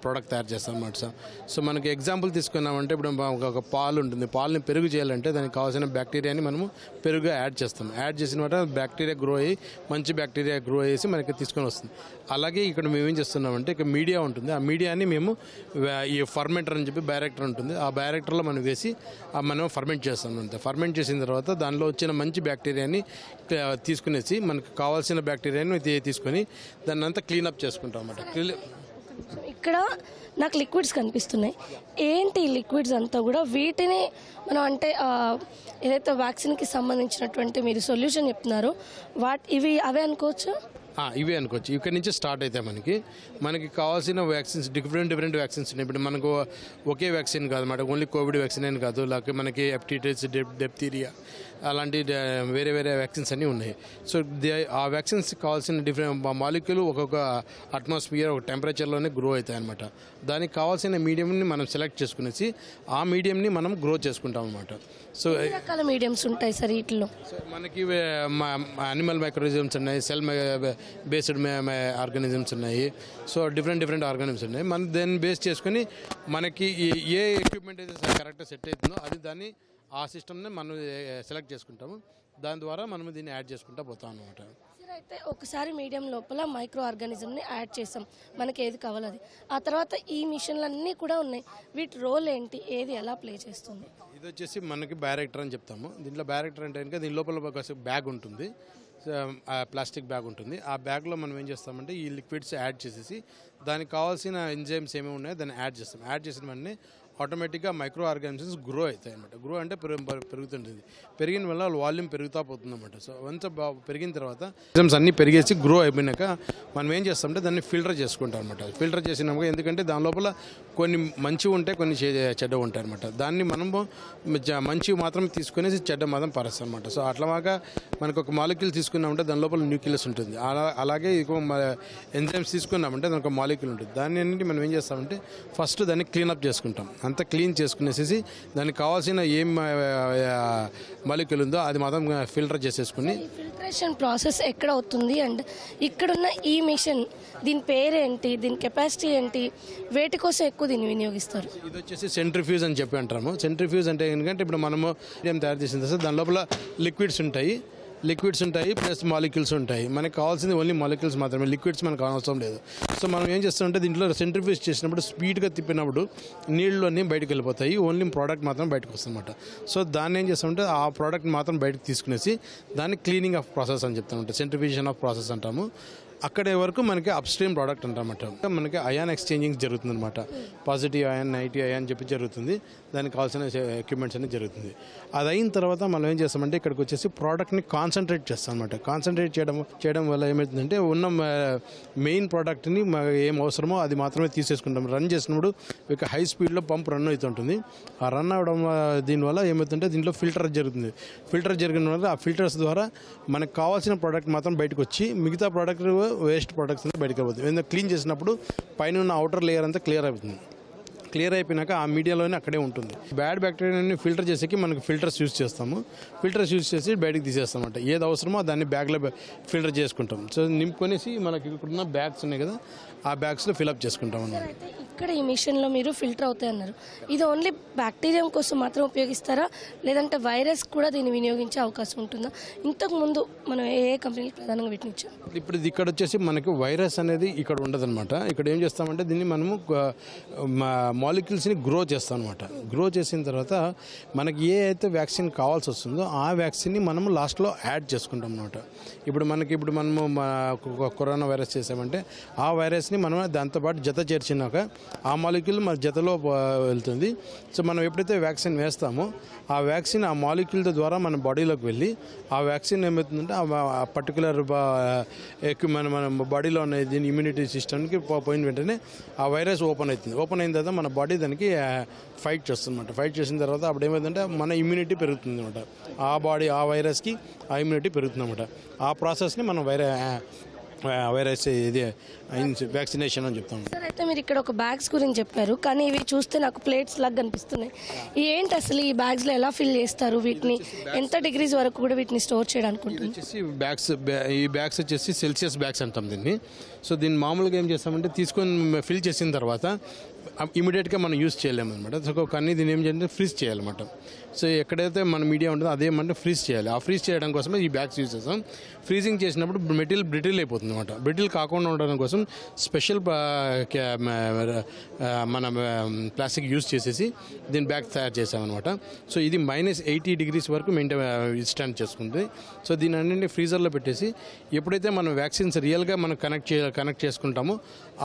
ప్రోడక్ట్ తయారు చేస్తాం అన్నమాట సార్. సో మనకి ఎగ్జాంపుల్ తీసుకున్నామంటే ఇప్పుడు ఒక పాలు ఉంటుంది, పాలని పెరుగు చేయాలంటే దానికి కావాల్సిన బ్యాక్టీరియాని మనము పెరుగు యాడ్ చేస్తాం. యాడ్ చేసిన తర్వాత బ్యాక్టీరియా గ్రో అయ్యి మంచి బ్యాక్టీరియా గ్రో చేసి మనకి తీసుకొని వస్తుంది. అలాగే ఇక్కడ మేము ఏం చేస్తున్నామంటే ఇక్కడ మీడియా ఉంటుంది, ఆ మీడియాని మేము ఈ ఫర్మెంటర్ అని చెప్పి బ్యారెక్టర్ ఉంటుంది, ఆ బ్యారెక్టర్లో మనం వేసి మనం ఫర్మెంట్ చేస్తాం. అంతే ఫర్మెంట్ చేసిన తర్వాత దానిలో వచ్చిన మంచి బ్యాక్టీరియాని తీసుకునేసి మనకు కావాల్సిన బ్యాక్టీరియాని తీసుకొని దాన్ని అంతా క్లీనప్ చేసుకుంటాం అన్నమాట. ఇక్కడ నాకు లిక్విడ్స్ కనిపిస్తున్నాయి. ఏంటి ఈ లిక్విడ్స్ అంతా కూడా? వీటిని మనం అంటే ఏదైతే వ్యాక్సిన్కి సంబంధించినటువంటి మీరు సొల్యూషన్ చెప్తున్నారో ఇవి అవే అనుకోవచ్చు? ఇవే అనుకోవచ్చు. ఇక్కడ నుంచి స్టార్ట్ అయితే మనకి కావాల్సిన వ్యాక్సిన్స్ డిఫరెంట్ వ్యాక్సిన్స్ ఉన్నాయి. ఇప్పుడు మనకు ఒకే వ్యాక్సిన్ కాదు అన్నమాట, ఓన్లీ కోవిడ్ వ్యాక్సిన్ అని కాదు, లేకపోతే మనకి హెపటైటిస్, డెప్తీరియా అలాంటి వేరే వ్యాక్సిన్స్ అన్నీ ఉన్నాయి. సో ఆ వ్యాక్సిన్స్ కావాల్సిన డిఫరెంట్ మాలిక్యూల్ ఒక్కొక్క అట్మాస్ఫియర్ ఒక టెంపరేచర్లోనే గ్రో అవుతాయి అనమాట. దానికి కావాల్సిన మీడియంని మనం సెలెక్ట్ చేసుకునేసి ఆ మీడియంని మనం గ్రో చేసుకుంటాం అనమాట. సో రకాల మీడియంస్ ఉంటాయి సార్ వీటిలో? మనకి యానిమల్ మైక్రోరిజమ్స్ ఉన్నాయి, సెల్ బేస్డ్ ఆర్గానిజమ్స్ ఉన్నాయి. సో డిఫరెంట్ ఆర్గానిజమ్స్ ఉన్నాయి. మనం దాన్ని బేస్ చేసుకుని మనకి ఏ ఎక్విప్మెంట్ అయితే కరెక్ట్గా సెట్ అవుతుందో అది దాన్ని ఆ సిస్టమ్ని మనం సెలెక్ట్ చేసుకుంటాము. దాని ద్వారా మనం దీన్ని యాడ్ చేసుకుంటూ పోతాం అనమాట. అయితే ఒకసారి మీడియం లోపల మైక్రో ఆర్గానిజంని యాడ్ చేసాం, మనకి ఏది కావాలో అది. ఆ తర్వాత ఈ మిషన్లన్నీ కూడా ఉన్నాయి, వీటి రోల్ ఏంటి, ఏది ఎలా ప్లే చేస్తుంది? ఇది వచ్చేసి మనకి బ్యారెక్టర్ అని చెప్తాము. దీంట్లో బ్యారెక్టర్ అంటే కనుక దీని లోపల ఒక బ్యాగ్ ఉంటుంది, ప్లాస్టిక్ బ్యాగ్ ఉంటుంది. ఆ బ్యాగ్లో మనం ఏం చేస్తామంటే ఈ లిక్విడ్స్ యాడ్ చేసేసి దానికి కావాల్సిన ఎంజైమ్స్ ఏమేమి ఉన్నాయో దాన్ని యాడ్ చేస్తాం. యాడ్ చేసిన వెంటనే ఆటోమేటిక్గా మైక్రో ఆర్గానిజమ్స్ గ్రో అవుతాయి అన్నమాట. గ్రో అంటే పెరుగుతుంటుంది, పెరిగిన వల్ల వాల్యూమ్ పెరుగుతూ పోతుంది అన్నమాట. సో అంతా పెరిగిన తర్వాత ఎంజైమ్స్ అన్నీ పెరిగేసి గ్రో అయిపోయినాక మనం ఏం చేస్తామంటే దాన్ని ఫిల్టర్ చేసుకుంటాం అనమాట. ఫిల్టర్ చేసినాక ఎందుకంటే దాని లోపల కొన్ని మంచివి ఉంటాయి, కొన్ని చెడ్డ ఉంటాయి అనమాట. దాన్ని మనము మంచివి మాత్రం తీసుకునేసి చెడ్డ మాత్రం పరుస్తాం అనమాట. సో అట్లాగా మనకు ఒక మాలిక్యూల్ తీసుకున్నామంటే దాని లోపల న్యూక్లియస్ ఉంటుంది. అలాగే ఎంజైమ్స్ తీసుకున్నామంటే దానికి ఒక మాలిక్యూల్ ఉంటుంది. దాన్ని మనం ఏం చేస్తామంటే ఫస్ట్ దాన్ని క్లీనప్ చేసుకుంటాం. అంతా క్లీన్ చేసుకునేసి దానికి కావాల్సిన ఏం మాలిక్యూల్ ఉందో అది మాత్రం ఫిల్టర్ చేసేసుకుని. ఫిల్టరేషన్ ప్రాసెస్ ఎక్కడ అవుతుంది అండ్ ఇక్కడున్న ఈ మిషన్ దీని పేరేంటి, దీని కెపాసిటీ ఏంటి, వేటి కోసం ఎక్కువ దీన్ని వినియోగిస్తారు? ఇది వచ్చేసి సెంట్రిఫ్యూజ్ అని చెప్పి అంటాము. సెంట్రిఫ్యూజ్ అంటే ఎందుకంటే ఇప్పుడు మనము ఏం తయారు చేసిన తర్వాత దాని లోపల లిక్విడ్స్ ఉంటాయి ప్లస్ మాలిక్యూల్స్ ఉంటాయి. మనకు కావాల్సింది ఓన్లీ మాలిక్యూల్స్ మాత్రమే, లిక్విడ్స్ మనకు అవసరం లేదు. సో మనం ఏం చేస్తామంటే దీంట్లో సెంట్రిఫ్యూజ్ చేసినప్పుడు స్పీడ్గా తిప్పినప్పుడు నీళ్ళన్నీ బయటకు వెళ్ళిపోతాయి, ఓన్లీ ప్రోడక్ట్ మాత్రం బయటకు వస్తుందన్నమాట. సో దాన్ని ఏం చేస్తామంటే ఆ ప్రోడక్ట్ మాత్రం బయటకు తీసుకునేసి దాన్ని క్లీనింగ్ ఆఫ్ ప్రాసెస్ అని చెప్తామంట, సెంట్రిఫ్యూజన్ ఆఫ్ ప్రాసెస్ అంటాము. అక్కడే వరకు మనకి అప్ స్ట్రీమ్ ప్రోడక్ట్ అంటామన్నమాట. మనకి అయాన్ ఎక్స్చేంజింగ్ జరుగుతుంది అనమాట. పాజిటివ్ అయాన్, నెగిటివ్ అయాన్ చెప్పి జరుగుతుంది. దానికి కావాల్సిన ఎక్విప్మెంట్స్ అన్ని జరుగుతుంది. అది అయిన తర్వాత మనం ఏం చేస్తామంటే ఇక్కడికి వచ్చేసి ప్రోడక్ట్ని కాన్సన్ట్రేట్ చేస్తాం అనమాట. కాన్సన్ట్రేట్ చేయడం వల్ల ఏమవుతుందంటే ఉన్న మెయిన్ ప్రోడక్ట్ని ఏం అవసరమో అది మాత్రమే తీసేసుకుంటాం. రన్ చేసినప్పుడు ఇక హై స్పీడ్లో పంప్ రన్ అవుతుంటుంది. ఆ రన్ అవ్వడం దీనివల్ల ఏమవుతుందంటే దీంట్లో ఫిల్టర్ జరుగుతుంది. ఫిల్టర్ జరిగిన వల్ల ఆ ఫిల్టర్స్ ద్వారా మనకు కావాల్సిన ప్రోడక్ట్ మాత్రం బయటకు వచ్చి మిగతా ప్రోడక్ట్ వేస్ట్ ప్రొడక్ట్స్ అంతా బయటకు అయిపోతుంది. ఎందుకంటే క్లీన్ చేసినప్పుడు పైన ఉన్న అవుటర్ లేయర్ అంతా క్లియర్ అవుతుంది. క్లియర్ అయిపోయినాక ఆ మీడియాలోనే అక్కడే ఉంటుంది. బ్యాడ్ బ్యాక్టీరియాని ఫిల్టర్ చేసేకి మనకు ఫిల్టర్స్ యూజ్ చేస్తాము. ఫిల్టర్స్ యూజ్ చేసి బయటకు తీసేస్తామంట. ఏది అవసరమో దాన్ని బ్యాగ్లో ఫిల్టర్ చేసుకుంటాం. సో నింపుకొనేసి మనకి ఇక్కడున్న బ్యాగ్స్ ఉన్నాయి కదా, ఆ బ్యాగ్స్లో ఫిల్అప్ చేసుకుంటాం అన్నమాట. ఇక్కడ ఈ మిషన్లో మీరు ఫిల్టర్ అవుతాయి అన్నారు. ఇది ఓన్లీ బ్యాక్టీరియా కోసం మాత్రం ఉపయోగిస్తారా, లేదంటే వైరస్ కూడా దీన్ని వినియోగించే అవకాశం ఉంటుందా? ఇంతకుముందు మనం ఏ కంపెనీలు ప్రధానంగా వీటినిచ్చాం? ఇప్పుడు ఇక్కడ వచ్చేసి మనకి వైరస్ అనేది ఇక్కడ ఉండదన్నమాట. ఇక్కడ ఏం చేస్తామంటే దీన్ని మనము మాలిక్యూల్స్ని గ్రో చేస్తాం అనమాట. గ్రో చేసిన తర్వాత మనకి ఏ అయితే వ్యాక్సిన్ కావాల్సి వస్తుందో ఆ వ్యాక్సిన్ని మనము లాస్ట్లో యాడ్ చేసుకుంటాం అనమాట. ఇప్పుడు మనము కరోనా వైరస్ చేసామంటే ఆ వైరస్ని మనం దాంతోపాటు జత చేర్చినాక ఆ మాలిక్యూల్ మన జతలో వెళ్తుంది. సో మనం ఎప్పుడైతే వ్యాక్సిన్ వేస్తామో ఆ వ్యాక్సిన్ ఆ మాలిక్యూల్ ద్వారా మన బాడీలోకి వెళ్ళి ఆ వ్యాక్సిన్ ఏమవుతుందంటే ఆ పర్టికులర్ మన బాడీలో ఉన్న దీని ఇమ్యూనిటీ సిస్టమ్కి పోయిన వెంటనే ఆ వైరస్ ఓపెన్ అవుతుంది. ఓపెన్ అయిన తర్వాత మన బాడీ దానికి ఫైట్ చేస్తుందన్నమాట. ఫైట్ చేసిన తర్వాత అప్పుడు ఏమైందంటే మన ఇమ్యూనిటీ పెరుగుతుంది అనమాట. ఆ వైరస్కి ఆ ఇమ్యూనిటీ పెరుగుతుంది అనమాట. ఆ ప్రాసెస్ని మనం వైరస్ ఇది వ్యాక్సినేషన్ అని చెప్తాం. సార్, అయితే మీరు ఇక్కడ ఒక బ్యాగ్స్ గురించి చెప్పారు, కానీ ఇవి చూస్తే నాకు ప్లేట్స్ లాగా కనిపిస్తున్నాయి. ఏంటి అసలు ఈ బ్యాగ్స్లో ఎలా ఫిల్ చేస్తారు? వీటిని ఎంత డిగ్రీస్ వరకు కూడా వీటిని స్టోర్ చేయడానికి ఉంటుంది? ఈ బ్యాగ్స్ వచ్చేసి సెల్సియస్ బ్యాగ్స్ అంటాం దీన్ని. సో దీన్ని మామూలుగా ఏం చేస్తామంటే తీసుకొని ఫిల్ చేసిన తర్వాత ఇమీడియట్గా మనం యూజ్ చేయలేము అనమాట. సో కానీ దీన్ని ఏం చేయాలంటే ఫ్రీజ్ చేయాలన్నమాట. సో ఎక్కడైతే మన మీడియా ఉంటుందో అదేమంటే ఫ్రీజ్ చేయాలి. ఆ ఫ్రీజ్ చేయడం కోసమే ఈ బ్యాగ్స్ యూజ్ చేస్తాం. ఫ్రీజింగ్ చేసినప్పుడు మెటీరియల్ బ్రిటిల్ అయిపోతుంది అనమాట. బ్రిటిల్ కాకుండా ఉండడం కోసం స్పెషల్ మన ప్లాస్టిక్ యూజ్ చేసేసి దీని బ్యాగ్ తయారు చేసామన్నమాట. సో ఇది -80 degrees వరకు స్టాండ్ చేసుకుంటుంది. సో దీని అన్నింటినీ ఫ్రీజర్లో పెట్టేసి ఎప్పుడైతే మనం వ్యాక్సిన్స్ రియల్గా మనం కనెక్ట్ చేసుకుంటామో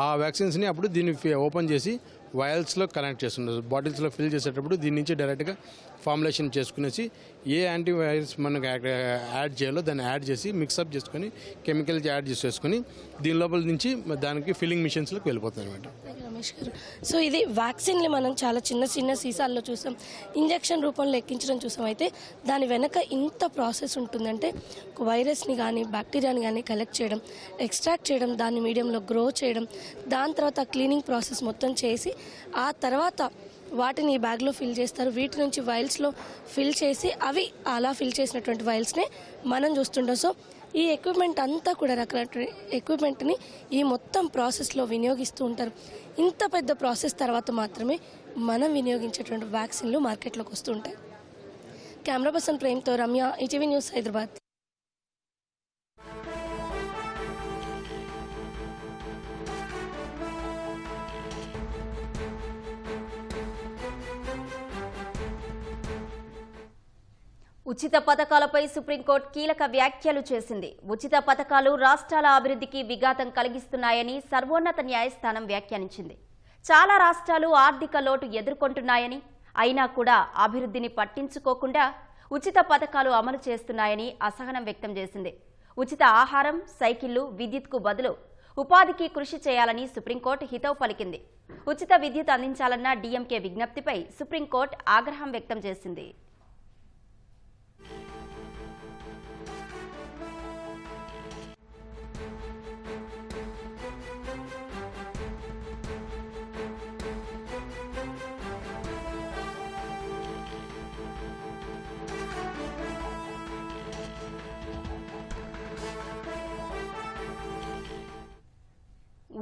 ఆ వ్యాక్సిన్స్ని అప్పుడు దీన్ని ఓపెన్ చేసి వయల్స్లో కనెక్ట్ చేస్తుంటారు. బాటిల్స్లో ఫిల్ చేసేటప్పుడు దీని నుంచి డైరెక్ట్గా ఫార్ములేషన్ చేసుకునేసి ఏ యాంటీవైరస్ మనకు యాడ్ చేయాలో దాన్ని యాడ్ చేసి మిక్సప్ చేసుకొని కెమికల్స్ యాడ్ చేసుకొని దీని లోపల నుంచి దానికి ఫిల్లింగ్ మిషన్స్లోకి వెళ్ళిపోతాయి అనమాట. రమేష్ గారు, సో ఇది వ్యాక్సిన్ని మనం చాలా చిన్న చిన్న సీసాల్లో చూసాం, ఇంజెక్షన్ రూపంలో ఎక్కించడం చూసాం. అయితే దాని వెనక ఇంత ప్రాసెస్ ఉంటుందంటే ఒక వైరస్ని కానీ బ్యాక్టీరియాని కానీ కలెక్ట్ చేయడం, ఎక్స్ట్రాక్ట్ చేయడం, దాన్ని మీడియంలో గ్రో చేయడం, దాని తర్వాత క్లీనింగ్ ప్రాసెస్ మొత్తం చేసి ఆ తర్వాత వాటిని ఈ బ్యాగ్లో ఫిల్ చేస్తారు. వీటి నుంచి వైల్స్లో ఫిల్ చేసి అవి అలా ఫిల్ చేసినటువంటి వైల్స్నే మనం చూస్తుంటాం. సో ఈ ఎక్విప్మెంట్ అంతా కూడా రకరకాల ఎక్విప్మెంట్ని ఈ మొత్తం ప్రాసెస్లో వినియోగిస్తూ ఉంటారు. ఇంత పెద్ద ప్రాసెస్ తర్వాత మాత్రమే మనం వినియోగించేటువంటి వ్యాక్సిన్లు మార్కెట్లోకి వస్తూ ఉంటాయి. కెమెరా పర్సన్ ప్రేమ్తో రమ్య, ఈటీవీ న్యూస్, హైదరాబాద్. ఉచిత పథకాలపై సుప్రీంకోర్టు కీలక వ్యాఖ్యలు చేసింది. ఉచిత పథకాలు రాష్ట్రాల అభివృద్ధికి విఘాతం కలిగిస్తున్నాయని సర్వోన్నత న్యాయస్థానం వ్యాఖ్యానించింది. చాలా రాష్ట్రాలు ఆర్థిక లోటు ఎదుర్కొంటున్నాయని, అయినా కూడా అభివృద్ధిని పట్టించుకోకుండా ఉచిత పథకాలు అమలు చేస్తున్నాయని అసహనం వ్యక్తం చేసింది. ఉచిత ఆహారం, సైకిళ్లు, విద్యుత్కు బదులు ఉపాధికి కృషి చేయాలని సుప్రీంకోర్టు హితవు పలికింది. ఉచిత విద్యుత్ అందించాలన్న డీఎంకే విజ్ఞప్తిపై సుప్రీంకోర్టు ఆగ్రహం వ్యక్తం చేసింది.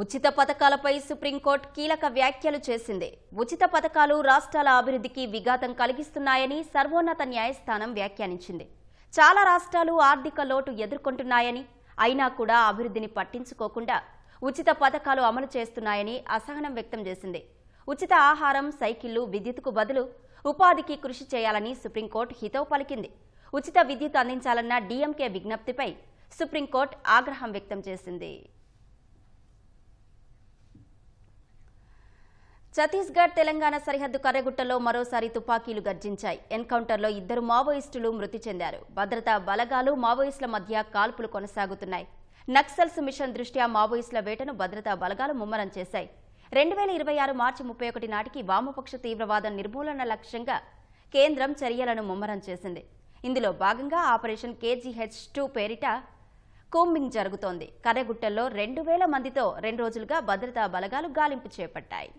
ఉచిత పథకాలపై సుప్రీంకోర్టు కీలక వ్యాఖ్యలు చేసింది. ఉచిత పథకాలు రాష్ట్రాల అభివృద్ధికి విఘాతం కలిగిస్తున్నాయని సర్వోన్నత న్యాయస్థానం వ్యాఖ్యానించింది. చాలా రాష్ట్రాలు ఆర్థిక లోటు ఎదుర్కొంటున్నాయని, అయినా కూడా అభివృద్ధిని పట్టించుకోకుండా ఉచిత పథకాలు అమలు చేస్తున్నాయని అసహనం వ్యక్తం చేసింది. ఉచిత ఆహారం, సైకిళ్లు, విద్యుత్కు బదులు ఉపాధికి కృషి చేయాలని సుప్రీంకోర్టు హితవు పలికింది. ఉచిత విద్యుత్ అందించాలన్న డీఎంకే విజ్ఞప్తిపై సుప్రీంకోర్టు ఆగ్రహం వ్యక్తం చేసింది. ఛత్తీస్గఢ్ తెలంగాణ సరిహద్దు కర్రెగుట్టలో మరోసారి తుపాకీలు గర్జించాయి. ఎన్కౌంటర్లో 2 మావోయిస్టులు మృతి చెందారు. భద్రతా బలగాలు, మావోయిస్టుల మధ్య కాల్పులు కొనసాగుతున్నాయి. నక్సల్స్ మిషన్ దృష్ట్యా మావోయిస్టుల వేటను భద్రతా బలగాలు ముమ్మరం చేశాయి. 2026 మార్చి 31 నాటికి వామపక్ష తీవ్రవాద నిర్మూలన లక్ష్యంగా కేంద్రం చర్యలను ముమ్మరం చేసింది. ఇందులో భాగంగా ఆపరేషన్ KGH2 పేరిట కూంబింగ్ జరుగుతోంది. కర్రెగుట్టల్లో 2000 మందితో 2 రోజులుగా భద్రతా బలగాలు గాలింపు చేపట్టాయి.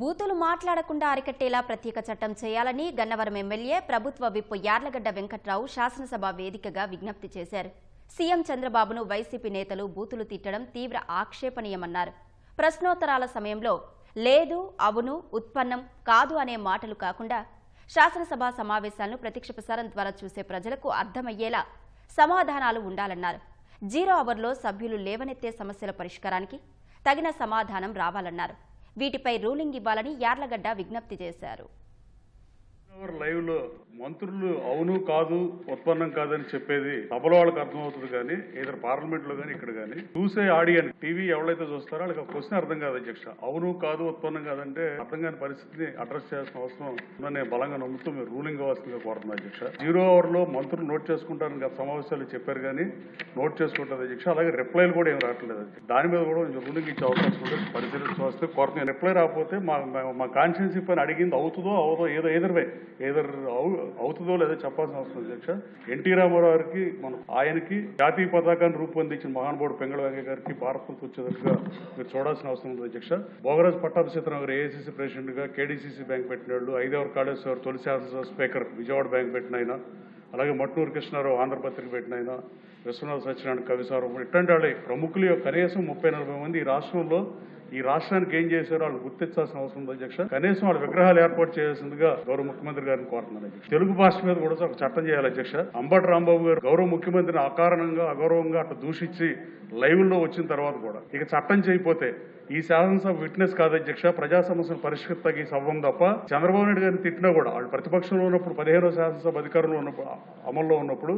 బూతులు మాట్లాడకుండా అరికట్టేలా ప్రత్యేక చట్టం చేయాలని గన్నవరం ఎమ్మెల్యే ప్రభుత్వ విప్ యార్లగడ్డ వెంకట్రావు శాసనసభ వేదికగా విజ్ఞప్తి చేశారు. సీఎం చంద్రబాబును వైసీపీ నేతలు బూతులు తిట్టడం తీవ్ర ఆక్షేపణీయమన్నారు. ప్రశ్నోత్తరాల సమయంలో లేదు, అవును, ఉత్పన్నం, కాదు అనే మాటలు కాకుండా శాసనసభ సమావేశాలను ప్రత్యక్ష ప్రసారం ద్వారా చూసే ప్రజలకు అర్థమయ్యేలా సమాధానాలు ఉండాలన్నారు. 0 అవర్లో సభ్యులు లేవనెత్తే సమస్యల పరిష్కారానికి తగిన సమాధానం రావాలన్నారు. వీటిపై రూలింగ్ ఇవ్వాలని యార్లగడ్డ విజ్ఞప్తి చేశారు. లైవ్ లో మంత్రులు అవును కాదు ఉత్పన్నం కాదని చెప్పేది సభలో వాళ్ళకి అర్థమవుతుంది, కానీ ఏదైనా పార్లమెంట్ లో కానీ ఇక్కడ కానీ చూసే ఆడియన్స్ టీవీ ఎవరైతే చూస్తారో వాళ్ళకి ఆ క్వశ్చన్ అర్థం కాదు అధ్యక్ష. అవును కాదు ఉత్పన్నం కాదంటే అర్థం కాని పరిస్థితిని అడ్రస్ చేయాల్సిన అవసరం నేను బలంగా నమ్ముతూ మీరు రూలింగ్ ఇవ్వాల్సిందిగా కోరుతున్నాను అధ్యక్ష. 0 అవర్ లో మంత్రులు నోట్ చేసుకుంటారని గత సమావేశాలు చెప్పారు, కానీ నోట్ చేసుకుంటారు అధ్యక్ష. అలాగే రిప్లైలు కూడా ఏం రావట్లేదు. దాని మీద కూడా రూలింగ్ ఇచ్చే అవకాశం ఉంటే పరిశీలించవస్తే కోరుతున్నాను. రిప్లై రాకపోతే మా కాన్స్టిట్యున్సీ పైన అడిగింది అవుతుందో అవదో ఏదో ఏదర్ అవుతుందో లేదో చెప్పాల్సిన అవసరం అధ్యక్ష. ఎన్టీ రామారావు గారికి ఆయనకి జాతీయ పతాకాన్ని రూపొందించిన మహానుభావుడు పెంగళ వెంకయ్య గారికి భారతరత్న వచ్చేటట్టుగా మీరు చూడాల్సిన అవసరం ఉంది అధ్యక్ష. భోగరాజు పట్టాభిషేకం గారు ఏఐసీసీ ప్రెసిడెంట్ గా కేడీసీసీ బ్యాంక్ పెట్టిన వాళ్ళు, 5వ కాళేశ్వర తొలి శాసనసభ స్పీకర్ విజయవాడ బ్యాంక్ పెట్టిన ఆయన, అలాగే మట్నూరు కృష్ణారావు ఆంధ్రపత్రిక పెట్టిన ఆయన, విశ్వనాథ సత్యనారాయణ కవిసారం, ఇట్లాంటి వాళ్ళు ప్రముఖులు కనీసం 30-40 మంది ఈ రాష్ట్రానికి ఏం చేశారో వాళ్ళు గుర్తించాల్సిన అవసరం ఉంది అధ్యక్ష. కనీసం వాళ్ళ విగ్రహాలు ఏర్పాటు చేయాల్సిందిగా గౌరవ ముఖ్యమంత్రి గారిని కోరుతున్నాను అధ్యక్ష. తెలుగు భాష మీద కూడా ఒక చట్టం చేయాలి అధ్యక్ష. అంబటి రాంబాబు గారు గౌరవ ముఖ్యమంత్రిని అకారణంగా అగౌరవంగా అట్లా దూషించి లైవ్ లో వచ్చిన తర్వాత కూడా ఇక చట్టం చేయకపోతే ఈ శాసనసభ విట్నెస్ కాదు అధ్యక్ష. ప్రజా సమస్యలు పరిష్కృతకి సవ్వం తప్ప చంద్రబాబు నాయుడు గారిని తిట్టినా కూడా వాళ్ళు ప్రతిపక్షంలో ఉన్నప్పుడు 15వ శాసనసభ అధికారంలో ఉన్నప్పుడు అమల్లో ఉన్నప్పుడు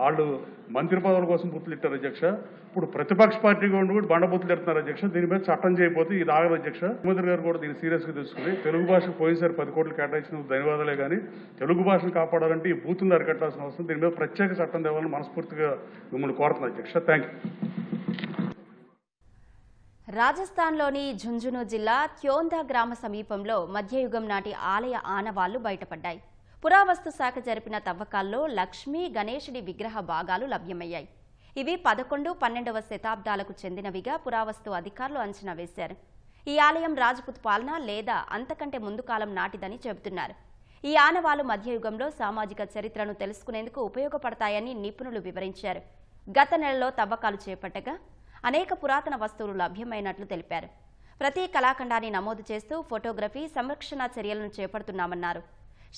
వాళ్ళు మంత్రి పదవుల కోసం బుద్ధులు ఇట్టారు అధ్యక్ష. ఇప్పుడు ప్రతిపక్ష పార్టీగా ఉండి కూడా బండబుద్ధులు ఎడుతున్నారు అధ్యక్ష. దీని మీద చట్టం చేయకపోతే ఇది ఆగదు అధ్యక్ష. ముఖ్యమంత్రి గారు కూడా దీన్ని సీరియస్ గా తీసుకుని తెలుగు భాషకు పోయినసారి 10 కోట్లు కేటాయించిన ధన్యవాదాలే, కానీ తెలుగు భాషను కాపాడాలంటే ఈ బూతులను అరికట్టాల్సిన అవసరం. దీని మీద ప్రత్యేక చట్టం తేవాలని మనస్ఫూర్తిగా మిమ్మల్ని కోరుతున్నాను అధ్యక్ష. Thank you. రాజస్థాన్లోని ఝుంఝును జిల్లా త్యోందా గ్రామ సమీపంలో మధ్యయుగం నాటి ఆలయ ఆనవాళ్లు బయటపడ్డాయి. పురావస్తు శాఖ జరిపిన తవ్వకాల్లో లక్ష్మీ గణేశుడి విగ్రహ భాగాలు లభ్యమయ్యాయి. ఇవి 11-12వ శతాబ్దాలకు చెందినవిగా పురావస్తు అధికారులు అంచనా వేశారు. ఈ ఆలయం రాజపుత్ పాలన లేదా అంతకంటే ముందు కాలం నాటిదని చెబుతున్నారు. ఈ ఆనవాళ్లు మధ్యయుగంలో సామాజిక చరిత్రను తెలుసుకునేందుకు ఉపయోగపడతాయని నిపుణులు వివరించారు. గత నెలలో తవ్వకాలు చేపట్టగా అనేక పురాతన వస్తువులు లభ్యమైనట్లు తెలిపారు. ప్రతి కళాఖండాన్ని నమోదు చేస్తూ ఫోటోగ్రఫీ, సంరక్షణ చర్యలను చేపడుతున్నామన్నారు.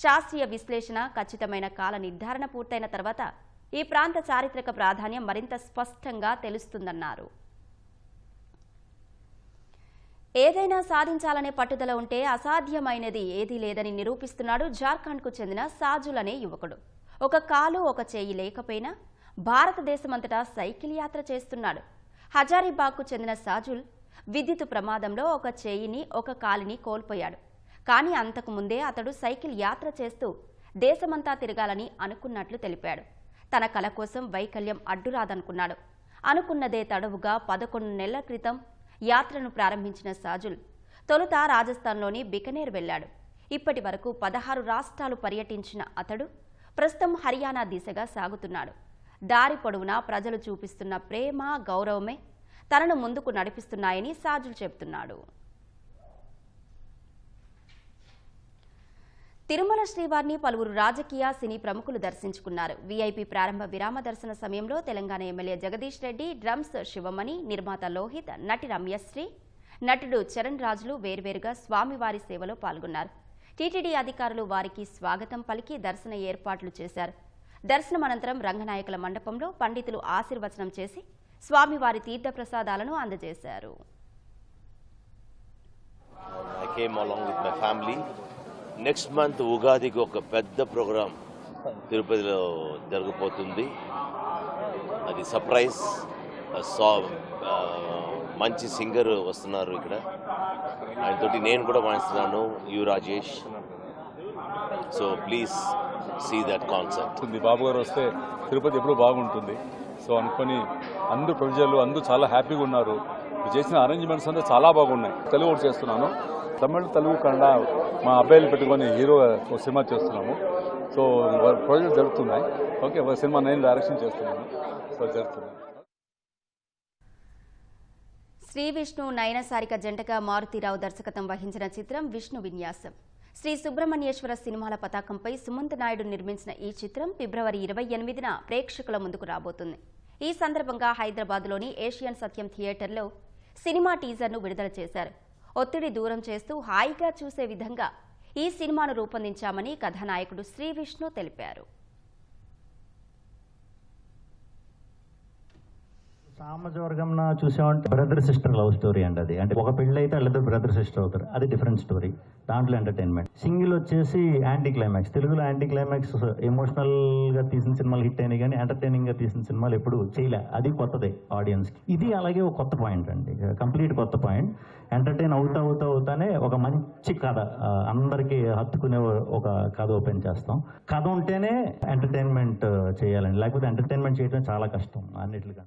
శాస్త్రీయ విశ్లేషణ, ఖచ్చితమైన కాల నిర్ధారణ పూర్తయిన తర్వాత ఈ ప్రాంత చారిత్రక ప్రాధాన్యం మరింత స్పష్టంగా తెలుస్తుందన్నారు. ఏదైనా సాధించాలనే పట్టుదల ఉంటే అసాధ్యమైనది ఏదీ లేదని నిరూపిస్తున్నాడు జార్ఖండ్కు చెందిన సాజుల్ అనే యువకుడు. ఒక కాలు ఒక చేయి లేకపోయినా భారతదేశమంతటా సైకిల్ యాత్ర చేస్తున్నాడు. హజారీబాగ్కు చెందిన సాజుల్ విద్యుత్ ప్రమాదంలో ఒక చేయిని ఒక కాలిని కోల్పోయాడు. కానీ అంతకు ముందే అతడు సైకిల్ యాత్ర చేస్తూ దేశమంతా తిరగాలని అనుకున్నట్లు తెలిపాడు. తన కల కోసం వైకల్యం అడ్డురాదనుకున్నాడు. అనుకున్నదే తడవుగా 11 నెలల క్రితం యాత్రను ప్రారంభించిన సాజుల్ తొలుత రాజస్థాన్లోని బికనేర్ వెళ్లాడు. ఇప్పటి వరకు 16 రాష్ట్రాలు పర్యటించిన అతడు ప్రస్తుతం హర్యానా దిశగా సాగుతున్నాడు. దారి పొడవునా ప్రజలు చూపిస్తున్న ప్రేమ, గౌరవమే తనను ముందుకు నడిపిస్తున్నాయని సాజుల్ చెబుతున్నాడు. తిరుమల శ్రీవారిని పలువురు రాజకీయ, సినీ ప్రముఖులు దర్శించుకున్నారు. వీఐపీ ప్రారంభ విరామ దర్శన సమయంలో తెలంగాణ ఎమ్మెల్యే జగదీష్ రెడ్డి, డ్రమ్స్ శివమణి, నిర్మాత లోహిత్, నటి రమ్యశ్రీ, నటుడు చరణ్ రాజులు వేర్వేరుగా స్వామివారి సేవలో పాల్గొన్నారు. టీటీడీ అధికారులు వారికి స్వాగతం పలికి దర్శన ఏర్పాట్లు చేశారు. దర్శనం అనంతరం రంగనాయకుల మండపంలో పండితులు ఆశీర్వచనం చేసి స్వామివారి తీర్థప్రసాదాలను అందజేశారు. I came along with my family next month ఉగాదికి ఒక పెద్ద ప్రోగ్రాం తిరుపతిలో జరగబోతుంది. అది సర్ప్రైజ్. మంచి సింగర్ వస్తున్నారు ఇక్కడ, ఆయనతోటి నేను కూడా వాయిస్తున్నాను, U Rajesh. So please see that concert. Babu గారు వస్తే తిరుపతి ఎప్పుడు బాగుంటుంది. సో అనుకొని అందరూ ప్రజలు అందరూ చాలా హ్యాపీగా ఉన్నారు. చేసిన అరేంజ్మెంట్స్ అంతా చాలా బాగున్నాయి. తెలుగు కూడా చేస్తున్నాను, తమిళ, తెలుగు, కన్నడ మా అబ్బాయిలు పెట్టుకొని హీరో సినిమా చేస్తున్నాము. సో ప్రాజెక్ట్ జరుగుతున్నాయి. ఓకే, ఒక సినిమా నేను డైరెక్షన్ చేస్తున్నాను. సో జరుగుతున్నాయి. శ్రీ విష్ణు నయన సారిక జంటగా మారుతీరావు దర్శకత్వం వహించిన చిత్రం విష్ణు విన్యాసం. శ్రీ సుబ్రహ్మణ్యేశ్వర సినిమాల పతాకంపై సుమంత్ నాయుడు నిర్మించిన ఈ చిత్రం ఫిబ్రవరి 28న ప్రేక్షకుల ముందుకు రాబోతుంది. ఈ సందర్భంగా హైదరాబాద్లోని ఏషియన్ సత్యం థియేటర్లో సినిమా టీజర్ను విడుదల చేశారు. ఒత్తిడి దూరం చేస్తూ హాయిగా చూసే విధంగా ఈ సినిమాను రూపొందించామని కథానాయకుడు శ్రీ విష్ణు తెలిపారు. సామజవర్గంన చూసామంటే బ్రదర్ సిస్టర్ లవ్ స్టోరీ అండి. అది అంటే ఒక పెళ్ళి అయితే వాళ్ళిద్దరు బ్రదర్ సిస్టర్ అవుతారు, అది డిఫరెంట్ స్టోరీ. దాంట్లో ఎంటర్టైన్మెంట్. సింగిల్ వచ్చేసి యాంటీ క్లైమాక్స్. తెలుగులో యాంటీ క్లైమాక్స్ ఎమోషనల్ గా తీసిన సినిమాలు హిట్ అయినాయి, కానీ ఎంటర్టైనింగ్ గా తీసిన సినిమాలు ఎప్పుడు చేయలే. అది కొత్తదే ఆడియన్స్ కి. ఇది అలాగే ఒక కొత్త పాయింట్ అండి, కంప్లీట్ కొత్త పాయింట్. ఎంటర్టైన్ అవుతానే ఒక మంచి కథ, అందరికీ హత్తుకునే ఒక కథ ఓపెన్ చేస్తాం. కథ ఉంటేనే ఎంటర్టైన్మెంట్ చేయాలండి, లేకపోతే ఎంటర్టైన్మెంట్ చేయడం చాలా కష్టం అన్నిటికన్నా.